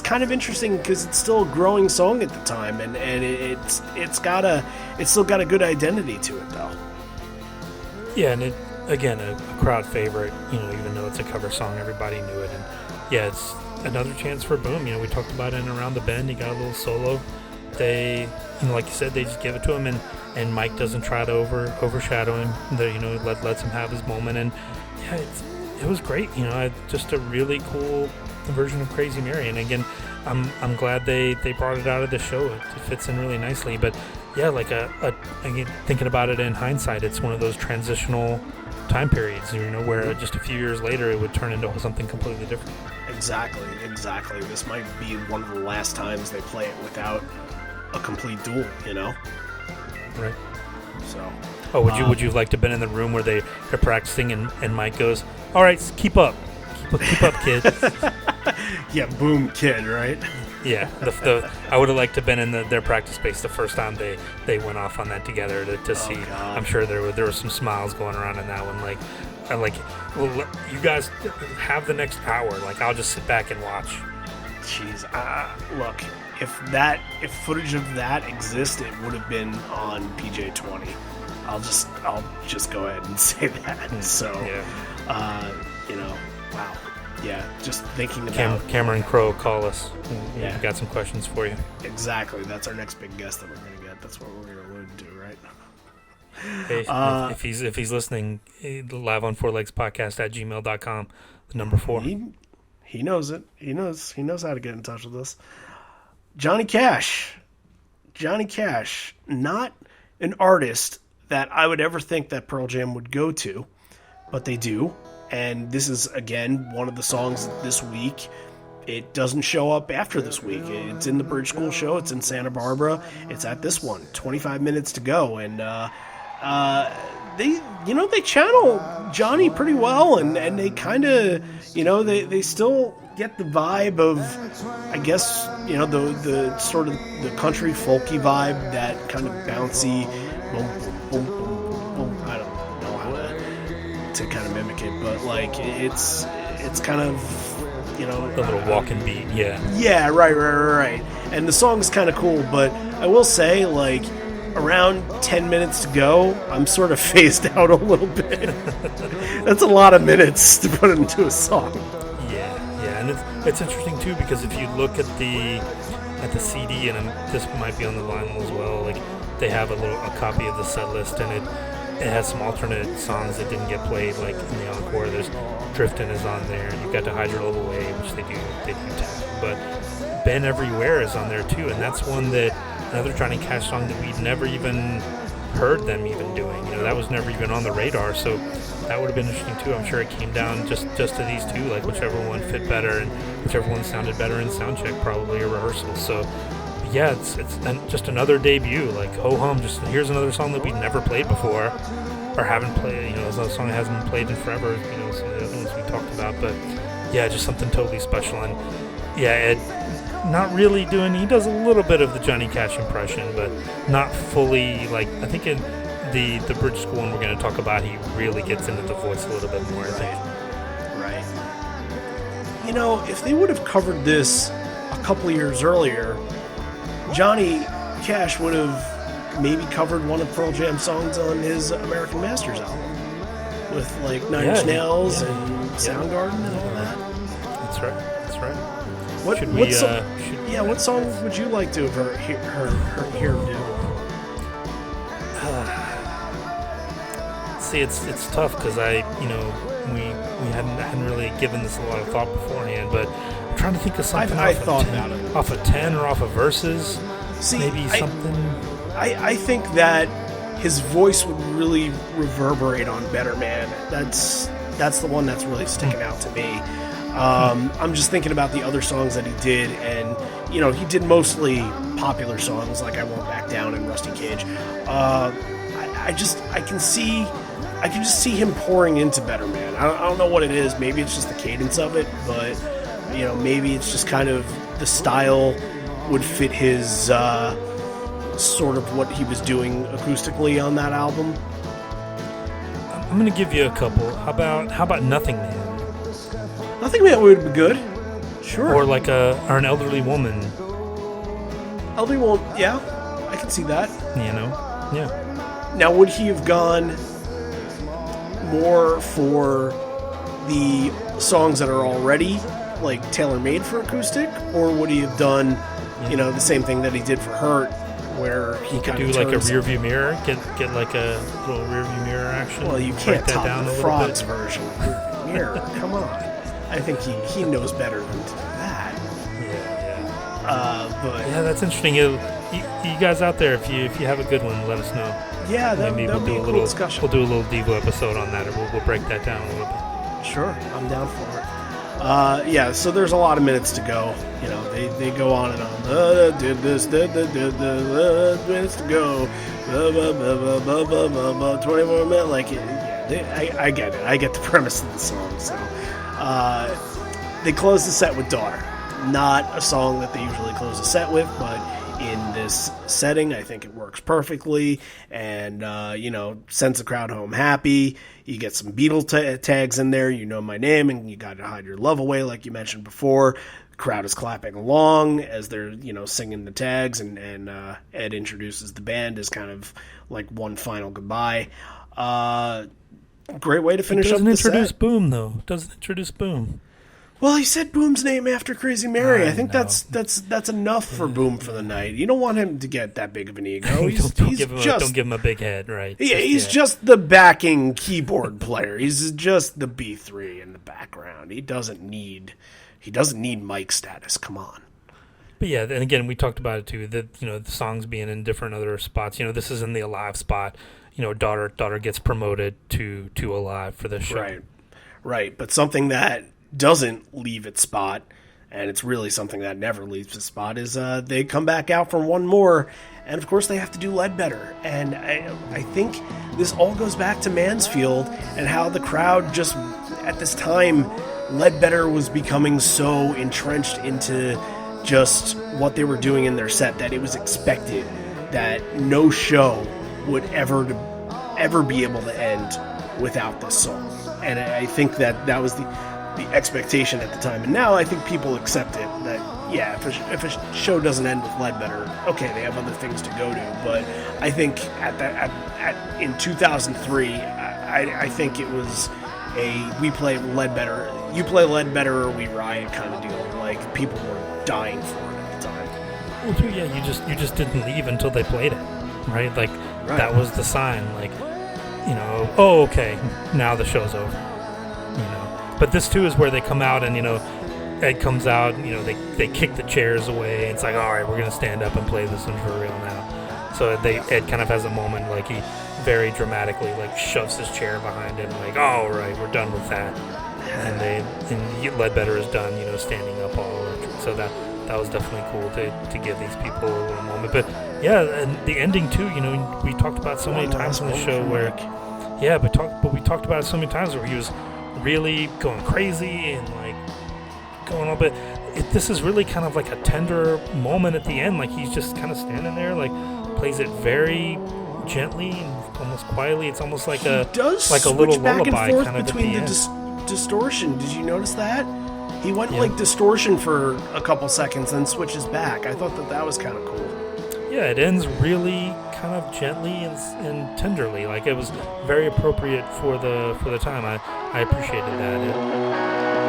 kind of interesting because it's still a growing song at the time, and it's still got a good identity to it though. Yeah, and again, a crowd favorite. Even though it's a cover song, everybody knew it, and yeah, it's another chance for Boom. We talked about it in Around the Bend. He got a little solo. They, like you said, they just give it to him, and Mike doesn't try to overshadow him. Lets him have his moment, and yeah, it was great. Just a really cool version of Crazy Mary. And again, I'm glad they brought it out of the show. It fits in really nicely. But yeah, like again, thinking about it in hindsight, it's one of those transitional time periods, where just a few years later it would turn into something completely different. Exactly. This might be one of the last times they play it without a complete duel, Right. So. Oh, would you like to have been in the room where they're practicing and Mike goes, all right, keep up, kid. Yeah, Boom, kid, right? Yeah, I would have liked to have been in their practice space the first time they went off on that together to see. God. I'm sure there were some smiles going around in that one. Well, you guys have the next hour. I'll just sit back and watch. Jeez, look, if footage of that exists, it would have been on PJ20. I'll just go ahead and say that. So, yeah. Wow. Yeah, just thinking about... Cameron Crowe, call us. Yeah. We've got some questions for you. Exactly. That's our next big guest that we're going to get. That's what we're going to allude to, right? Hey, if he's listening, live on fourlegspodcast@gmail.com, the number 4. He knows it. He knows how to get in touch with us. Johnny Cash, not an artist that I would ever think that Pearl Jam would go to, but they do. And this is, again, one of the songs this week. It doesn't show up after this week. It's in the Bridge School show. It's in Santa Barbara. It's at this one. 25 minutes to go. And they channel Johnny pretty well. And they kind of, they still get the vibe of, I guess, the sort of the country folky vibe, that kind of bouncy, boom, boom, boom, boom, boom. I don't know how to kind of mimic it, but it's kind of, the little walking beat. Yeah, right. And the song's kind of cool, but I will say, around 10 minutes to go, I'm sort of phased out a little bit. That's a lot of minutes to put into a song. Yeah, and it's interesting too, because if you look at the CD, and this might be on the vinyl as well, they have a copy of the set list, and it has some alternate songs that didn't get played, in the encore. There's Driftin' is on there, and you've got the Hydro Love Away, which they do tap. But Ben Everywhere is on there too, and that's another Johnny Cash song that we'd never even heard them even doing. That was never even on the radar, so that would have been interesting too. I'm sure it came down just to these two, whichever one fit better and whichever one sounded better in soundcheck, probably, or rehearsal. So yeah, it's just another debut. Ho hum, just here's another song that we've never played before, or haven't played. It's a song that hasn't been played in forever. Some of the other ones we talked about, but yeah, just something totally special. And yeah, Ed, not really doing. He does a little bit of the Johnny Cash impression, but not fully. I think in the Bridge School one we're going to talk about, he really gets into the voice a little bit more. I think. Right. If they would have covered this a couple of years earlier, Johnny Cash would have maybe covered one of Pearl Jam's songs on his American Masters album with like Nine Inch Nails and Soundgarden and all that. That's right. That's right. What song would you like to have hear him do? See, it's tough because we hadn't really given this a lot of thought beforehand, but I'm trying to think of something. I thought about it. Off of 10 or off of Verses. See, maybe something. I think that his voice would really reverberate on Better Man. That's the one that's really sticking out to me. I'm just thinking about the other songs that he did, and he did mostly popular songs like I Won't Back Down and Rusty Cage. I can just see him pouring into Better Man. I don't know what it is. Maybe it's just the cadence of it, but maybe it's just kind of the style would fit his sort of what he was doing acoustically on that album. I'm gonna give you a couple. How about Nothing Man? Nothing Man would be good. Sure. Or like an elderly woman. Elderly woman, yeah, I can see that. Yeah. Now, would he have gone more for the songs that are already like tailor-made for acoustic, or would he have done, the same thing that he did for Hurt, where he kind of do like a rear view mirror, get like a little rear view mirror action? Well, you can't top the Frogs version of rear view mirror. Come on, I think he knows better than to do that. But that's interesting. You guys out there, if you have a good one, let us know. Yeah, maybe we'll do a little discussion. We'll do a little Devo episode on that, or we'll break that down a little bit. Sure, I'm down for it. So there's a lot of minutes to go. They go on and on. Did this, minutes to go. 24 minutes. I get it. I get the premise of the song. So they close the set with Daughter. Not a song that they usually close a set with, but in this setting, I think it works perfectly, and sends the crowd home happy. You get some Beatle tags in there, You Know My Name, and You Gotta Hide Your Love Away, like you mentioned before. The crowd is clapping along as they're singing the tags, and Ed introduces the band as kind of like one final goodbye. Great way to finish up the set. Doesn't introduce Boom though. Doesn't introduce Boom. Well, he said Boom's name after Crazy Mary. I think that's enough for Boom for the night. You don't want him to get that big of an ego. Don't give him a big head, right? Yeah, he's just the backing keyboard player. He's just the B3 in the background. He doesn't need mic status. Come on. But yeah, and again, we talked about it too. That the songs being in different other spots. This is in the Alive spot. Daughter gets promoted to Alive for this show. Right. But something that doesn't leave its spot, and it's really something that never leaves its spot, is they come back out for one more, and of course they have to do Ledbetter. And I think this all goes back to Mansfield and how the crowd just, at this time, Ledbetter was becoming so entrenched into just what they were doing in their set that it was expected that no show would ever be able to end without this song. And I think that was the expectation at the time, and now I think people accept it. That if a show doesn't end with Ledbetter, okay, they have other things to go to. But I think in 2003, I think it was we play Ledbetter, you play Ledbetter, or we riot kind of deal. Like people were dying for it at the time. Well, too, yeah, you just didn't leave until they played it, right? Like that was the sign. Like oh, okay, now the show's over. But this too is where they come out and Ed comes out and they kick the chairs away. It's like, all right, we're gonna stand up and play this one for real now. So Ed kind of has a moment, like he very dramatically like shoves his chair behind him, like, all right, we're done with that. And Ledbetter is done, standing up all over. So that was definitely cool to give these people a little moment. But yeah, and the ending too, we talked about so many times on the show where but we talked about it so many times where he was really going crazy and like going on, but this is really kind of like a tender moment at the end. Like he's just kind of standing there, like plays it very gently and almost quietly. It's almost like a little lullaby kind of between at the end. Distortion. Did you notice that? He went like distortion for a couple seconds, then switches back. I thought that was kind of cool. Yeah, it ends really kind of gently and tenderly. Like, it was very appropriate for the time. I appreciated that.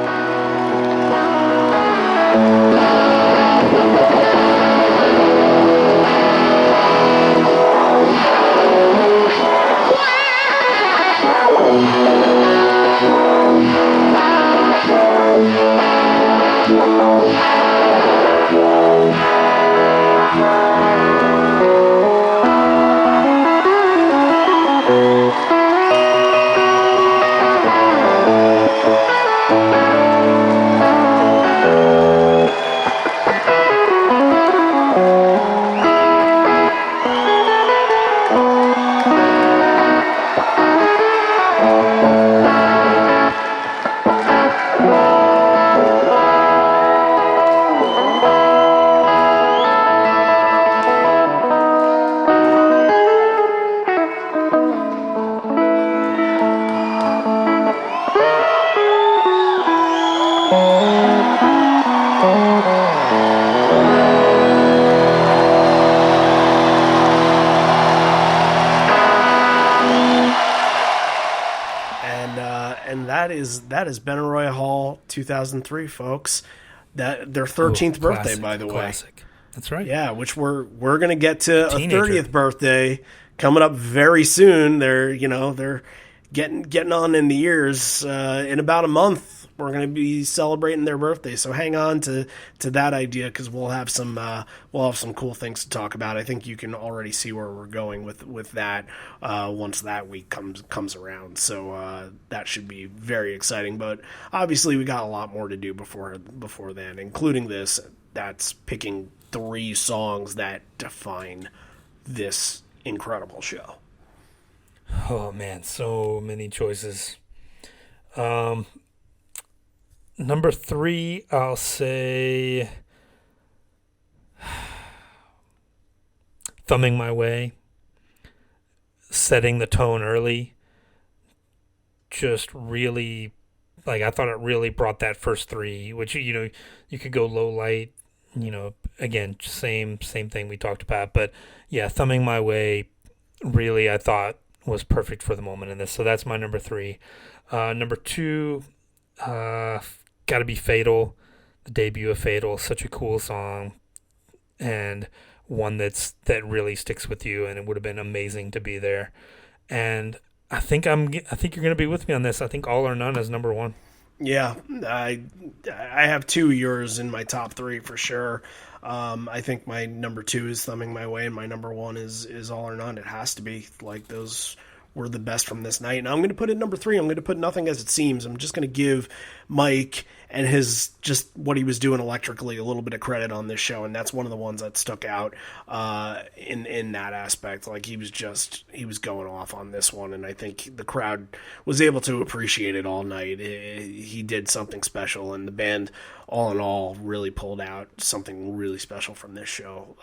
And that is Benaroya Hall 2003, folks. That their 13th birthday, Classic, by the way. Classic. That's right. Yeah, which we're gonna get to Teenager. a 30th birthday coming up very soon. They're getting on in the years. In about a month, we're gonna be celebrating their birthday. So hang on to that idea, because we'll have some cool things to talk about. I think you can already see where we're going with that once that week comes around. So that should be very exciting. But obviously, we got a lot more to do before then, including this. That's picking 3 songs that define this incredible show. Oh man, so many choices. Number 3, I'll say Thumbing My Way. Setting the tone early. Just really, like, I thought it really brought that first 3, which, you could go low light, again, same thing we talked about. But yeah, Thumbing My Way really, I thought, was perfect for the moment in this. So that's my number 3. Number 2, gotta be Fatal. The debut of Fatal, such a cool song, and one that really sticks with you, and it would have been amazing to be there. And I think you're gonna be with me on this. I think All or None is number 1. Yeah, I have 2 yours in my top 3 for sure. I think my number 2 is Thumbing My Way, and my number 1 is All or None. It has to be. Like, those were the best from this night. And I'm going to put it number 3. I'm going to put Nothing As It Seems. I'm just going to give Mike and his, just what he was doing electrically, a little bit of credit on this show. And that's one of the ones that stuck out in that aspect. Like, he was going off on this one. And I think the crowd was able to appreciate it all night. He did something special, and the band, all in all, really pulled out something really special from this show.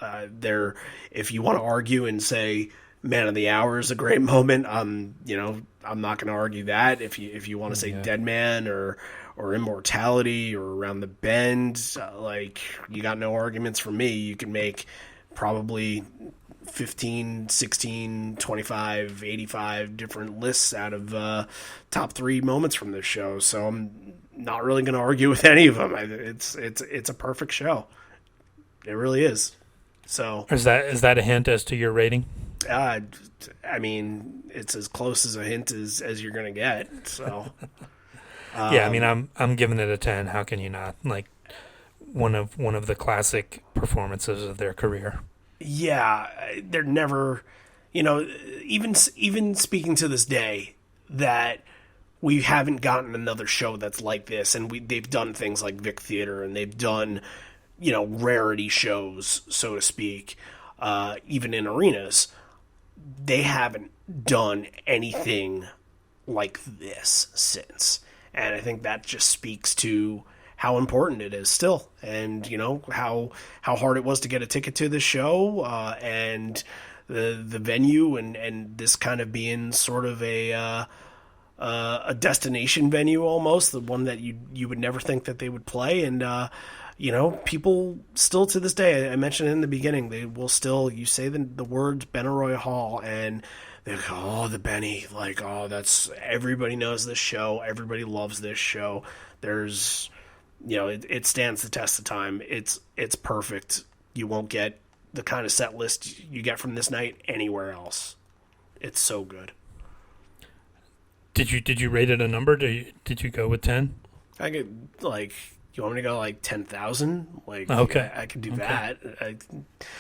If you want to argue and say Man of the Hour is a great moment, I'm not going to argue that. If you want to say Dead Man or Immortality or Around the Bend, like, you got no arguments from me. You can make probably 15, 16, 25, 85 different lists out of top 3 moments from this show. So I'm not really going to argue with any of them. It's a perfect show. It really is. So is that a hint as to your rating? I mean, it's as close as a hint as you're gonna get. So, yeah, I mean, I'm giving it a 10. How can you not? Like, one of the classic performances of their career. Yeah, they're never, even speaking to this day, that we haven't gotten another show that's like this, and they've done things like Vic Theater, and they've done, rarity shows, so to speak, even in arenas. They haven't done anything like this since. And I think that just speaks to how important it is still. And, how hard it was to get a ticket to this show, and the venue, and this kind of being sort of a destination venue almost, the one that you would never think that they would play. And, people still to this day, I mentioned in the beginning, they will still, you say the words Benaroya Hall and they're like, oh, the Benny, like, oh, everybody knows this show. Everybody loves this show. There's, it stands the test of time. It's perfect. You won't get the kind of set list you get from this night anywhere else. It's so good. Did you rate it a number? Did you go with 10? I could, like, you want me to go like 10,000? Like, okay, I could do that.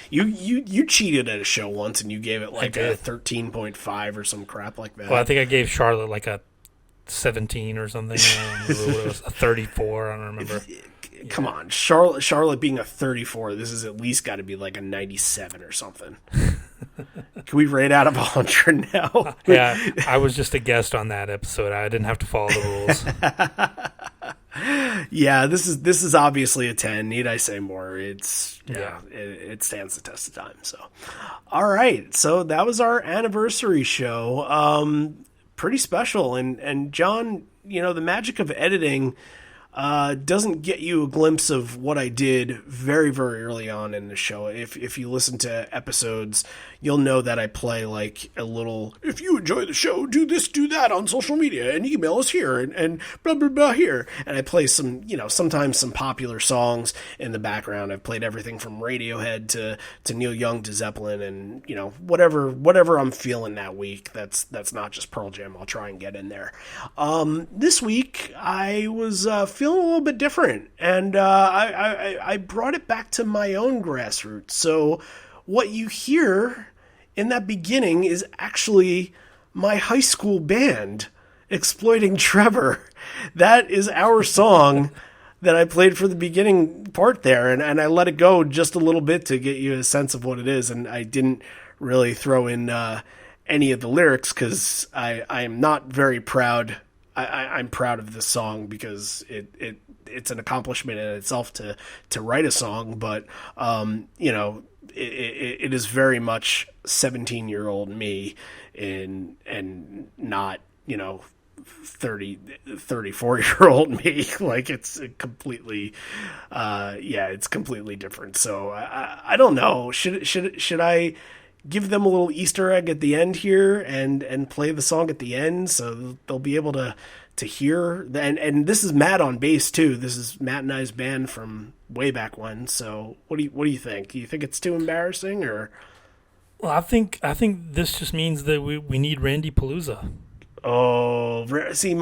You cheated at a show once and you gave it like a 13.5 or some crap like that. Well, I think I gave Charlotte like a 17 or something. I don't remember what it was, a 34. I don't remember. Come on, Charlotte being a 34, this has at least got to be like a 97 or something. Can we rate out of 100 now? Yeah, I was just a guest on that episode. I didn't have to follow the rules. Yeah, this is obviously a 10. Need I say more? It stands the test of time. So, all right. So that was our anniversary show. Pretty special. And John, the magic of editing doesn't get you a glimpse of what I did very, very early on in the show. If you listen to episodes, you'll know that I play like a little, if you enjoy the show, do this, do that on social media and email us here and blah, blah, blah here. And I play some, sometimes some popular songs in the background. I've played everything from Radiohead to Neil Young to Zeppelin and, whatever I'm feeling that week. That's not just Pearl Jam. I'll try and get in there. This week I was feeling a little bit different, and I brought it back to my own grassroots. So what you hear in that beginning is actually my high school band, Exploiting Trevor. That is our song that I played for the beginning part there, and I let it go just a little bit to get you a sense of what it is, and I didn't really throw in any of the lyrics because I am not very proud. I'm proud of this song because it's an accomplishment in itself to write a song, but it is very much 17-year-old me and not 34-year-old me. Like it's completely it's completely different. So I don't know, should I give them a little Easter egg at the end here and play the song at the end so they'll be able to hear. And this is Matt on bass too. This is Matt and I's band from way back when. So what do you think? Do you think it's too embarrassing or? Well, I think this just means that we need Randy Palooza. Oh, see,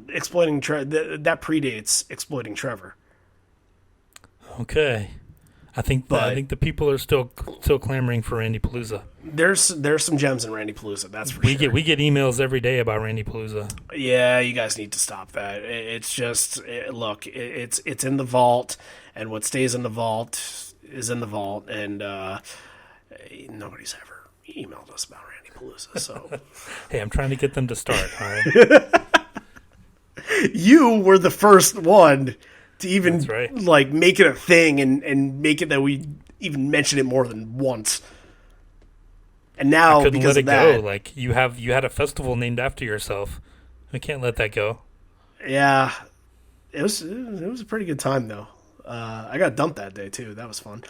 Exploiting that predates Exploiting Trevor. Okay. I think the people are still clamoring for Randy Palooza. There's some gems in Randy Palooza, that's for sure. We get emails every day about Randy Palooza. Yeah, you guys need to stop that. It's just look, it's in the vault, and what stays in the vault is in the vault, and nobody's ever emailed us about Randy Palooza. So hey, I'm trying to get them to start. All right. You were the first one to even right. like make it a thing and make it that we even mention it more than once. And now because of that, go. Like you had a festival named after yourself. We can't let that go. Yeah, it was a pretty good time though. I got dumped that day too. That was fun.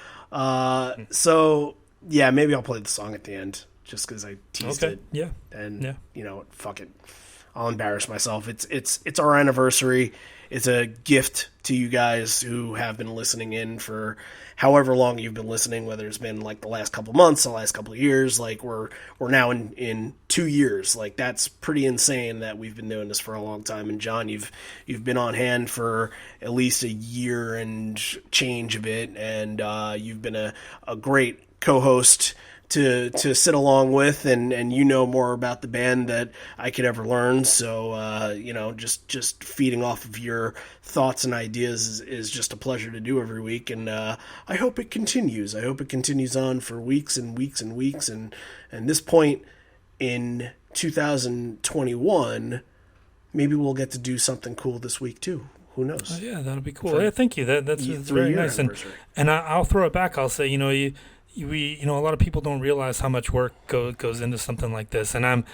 So yeah, maybe I'll play the song at the end just because I teased it. Yeah, and fuck it. I'll embarrass myself. It's our anniversary. It's a gift to you guys who have been listening in for however long you've been listening, whether it's been like the last couple months, the last couple of years. Like we're now in 2 years. Like that's pretty insane that we've been doing this for a long time. And John, you've been on hand for at least a year and change of it, and you've been a great co-host to sit along with, and more about the band that I could ever learn. So just feeding off of your thoughts and ideas is just a pleasure to do every week, and I hope it continues. I hope it continues on for weeks and weeks and weeks, and this point in 2021, maybe we'll get to do something cool this week too. Who knows? Oh, yeah, that'll be cool. Yeah, thank you. That's very nice. And I'll throw it back. I'll say, a lot of people don't realize how much work goes into something like this, and I'm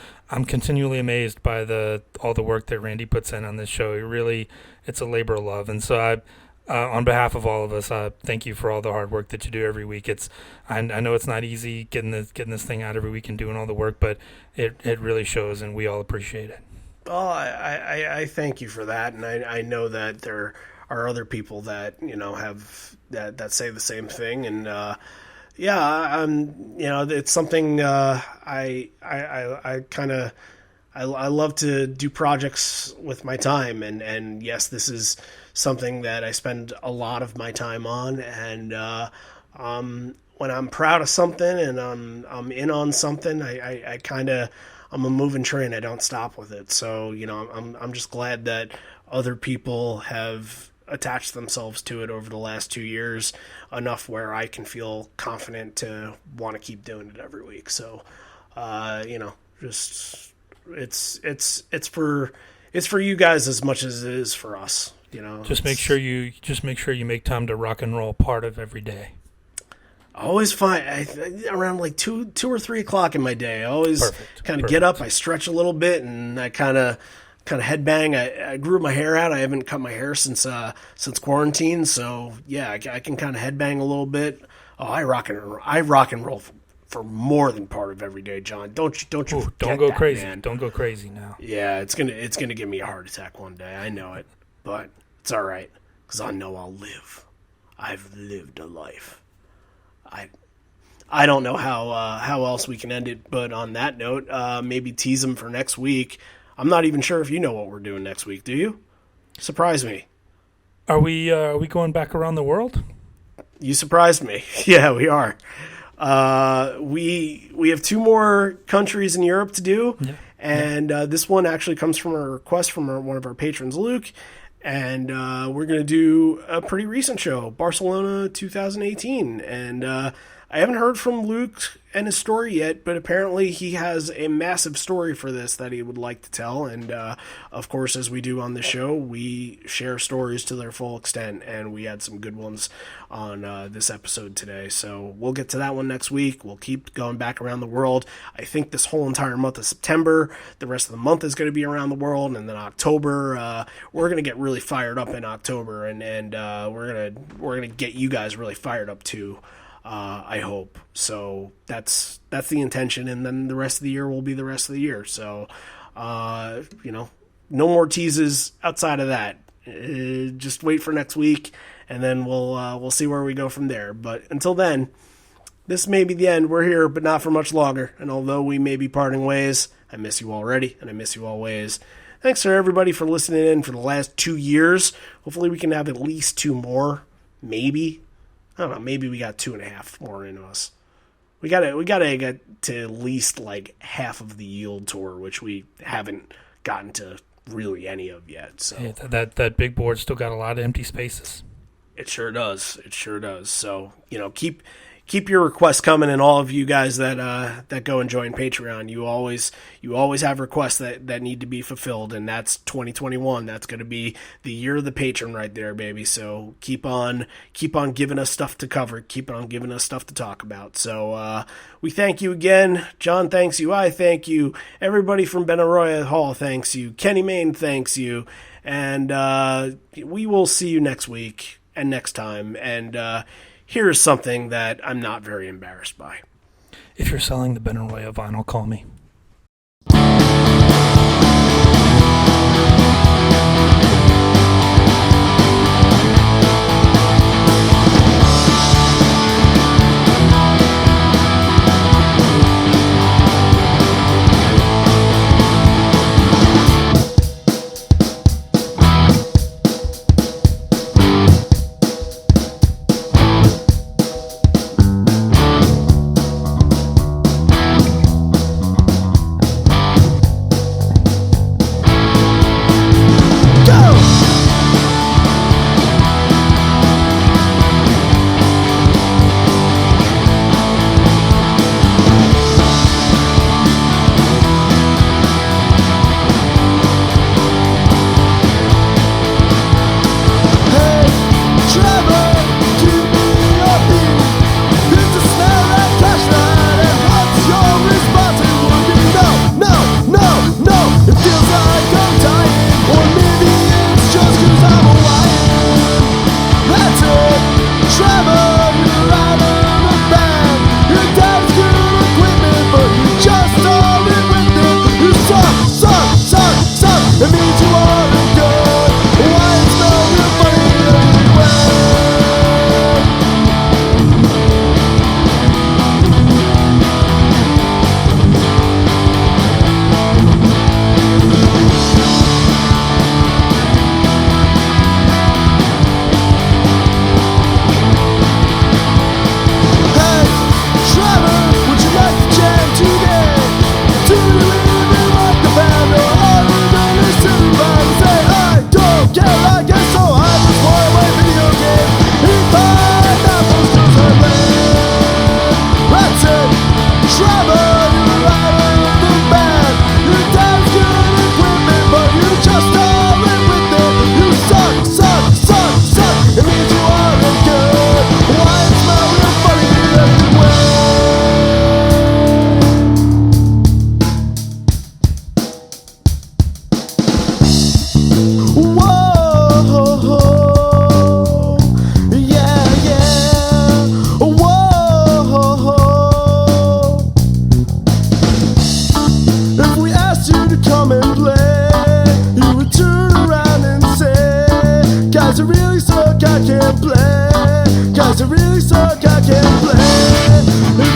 continually amazed by all the work that Randy puts in on this show. It's a labor of love, and so On behalf of all of us, thank you for all the hard work that you do every week. I know it's not easy getting this thing out every week and doing all the work, but it really shows, and we all appreciate it. Well, I thank you for that, and I know that there are other people that have that say the same thing, and it's something I kind of I love to do projects with my time, and yes, this is something that I spend a lot of my time on, and when I'm proud of something and I'm in on something, I kind of I'm a moving train. I don't stop with it. So I'm just glad that other people have attached themselves to it over the last 2 years enough where I can feel confident to want to keep doing it every week. So just it's for you guys as much as it is for us. Just make sure you make time to rock and roll part of every day. I always find around like 2 or 3 o'clock in my day. I always kind of get up, I stretch a little bit, and I kind of headbang. I grew my hair out. I haven't cut my hair since quarantine, so yeah, I can kind of headbang a little bit. Oh, I rock and roll for more than part of every day, John. Don't you don't go that, crazy. Man. Don't go crazy now. Yeah, it's gonna give me a heart attack one day. I know it, but it's all right because I know I'll live. I've lived a life. I don't know how else we can end it, but on that note, maybe tease them for next week. I'm not even sure if you know what we're doing next week. Do you? Surprise me. Are we going back around the world? You surprised me. Yeah, we are. We have 2 more countries in Europe to do, and this one actually comes from a request from one of our patrons, Luke. And we're going to do a pretty recent show, Barcelona 2018. And I haven't heard from Luke and his story yet, but apparently he has a massive story for this that he would like to tell. And, of course, as we do on the show, we share stories to their full extent. And we had some good ones on this episode today. So we'll get to that one next week. We'll keep going back around the world. I think this whole entire month of September, the rest of the month is going to be around the world. And then October, we're going to get really fired up in October. And we're going to get you guys really fired up too. I hope. So that's the intention, and then the rest of the year will be the rest of the year. So, no more teases outside of that. Just wait for next week, and then we'll see where we go from there. But until then, this may be the end. We're here, but not for much longer. And although we may be parting ways, I miss you already, and I miss you always. Thanks for everybody for listening in for the last 2 years. Hopefully we can have at least 2 more, maybe. I don't know, maybe we got 2.5 more in us. We gotta get to at least like half of the Yield tour, which we haven't gotten to really any of yet. So yeah, that big board still got a lot of empty spaces. It sure does. So keep your requests coming, and all of you guys that go and join Patreon, you always have requests that need to be fulfilled, and that's 2021. That's going to be the year of the patron right there, baby. So keep on giving us stuff to cover, keep on giving us stuff to talk about. So we thank you again. John thanks you. I thank you. Everybody from Benaroya Hall thanks you. Kenny Main thanks you, and we will see you next week and next time. And here's something that I'm not very embarrassed by. If you're selling the Benaroya vinyl, call me. I can't play. Cause I really suck, I can't play.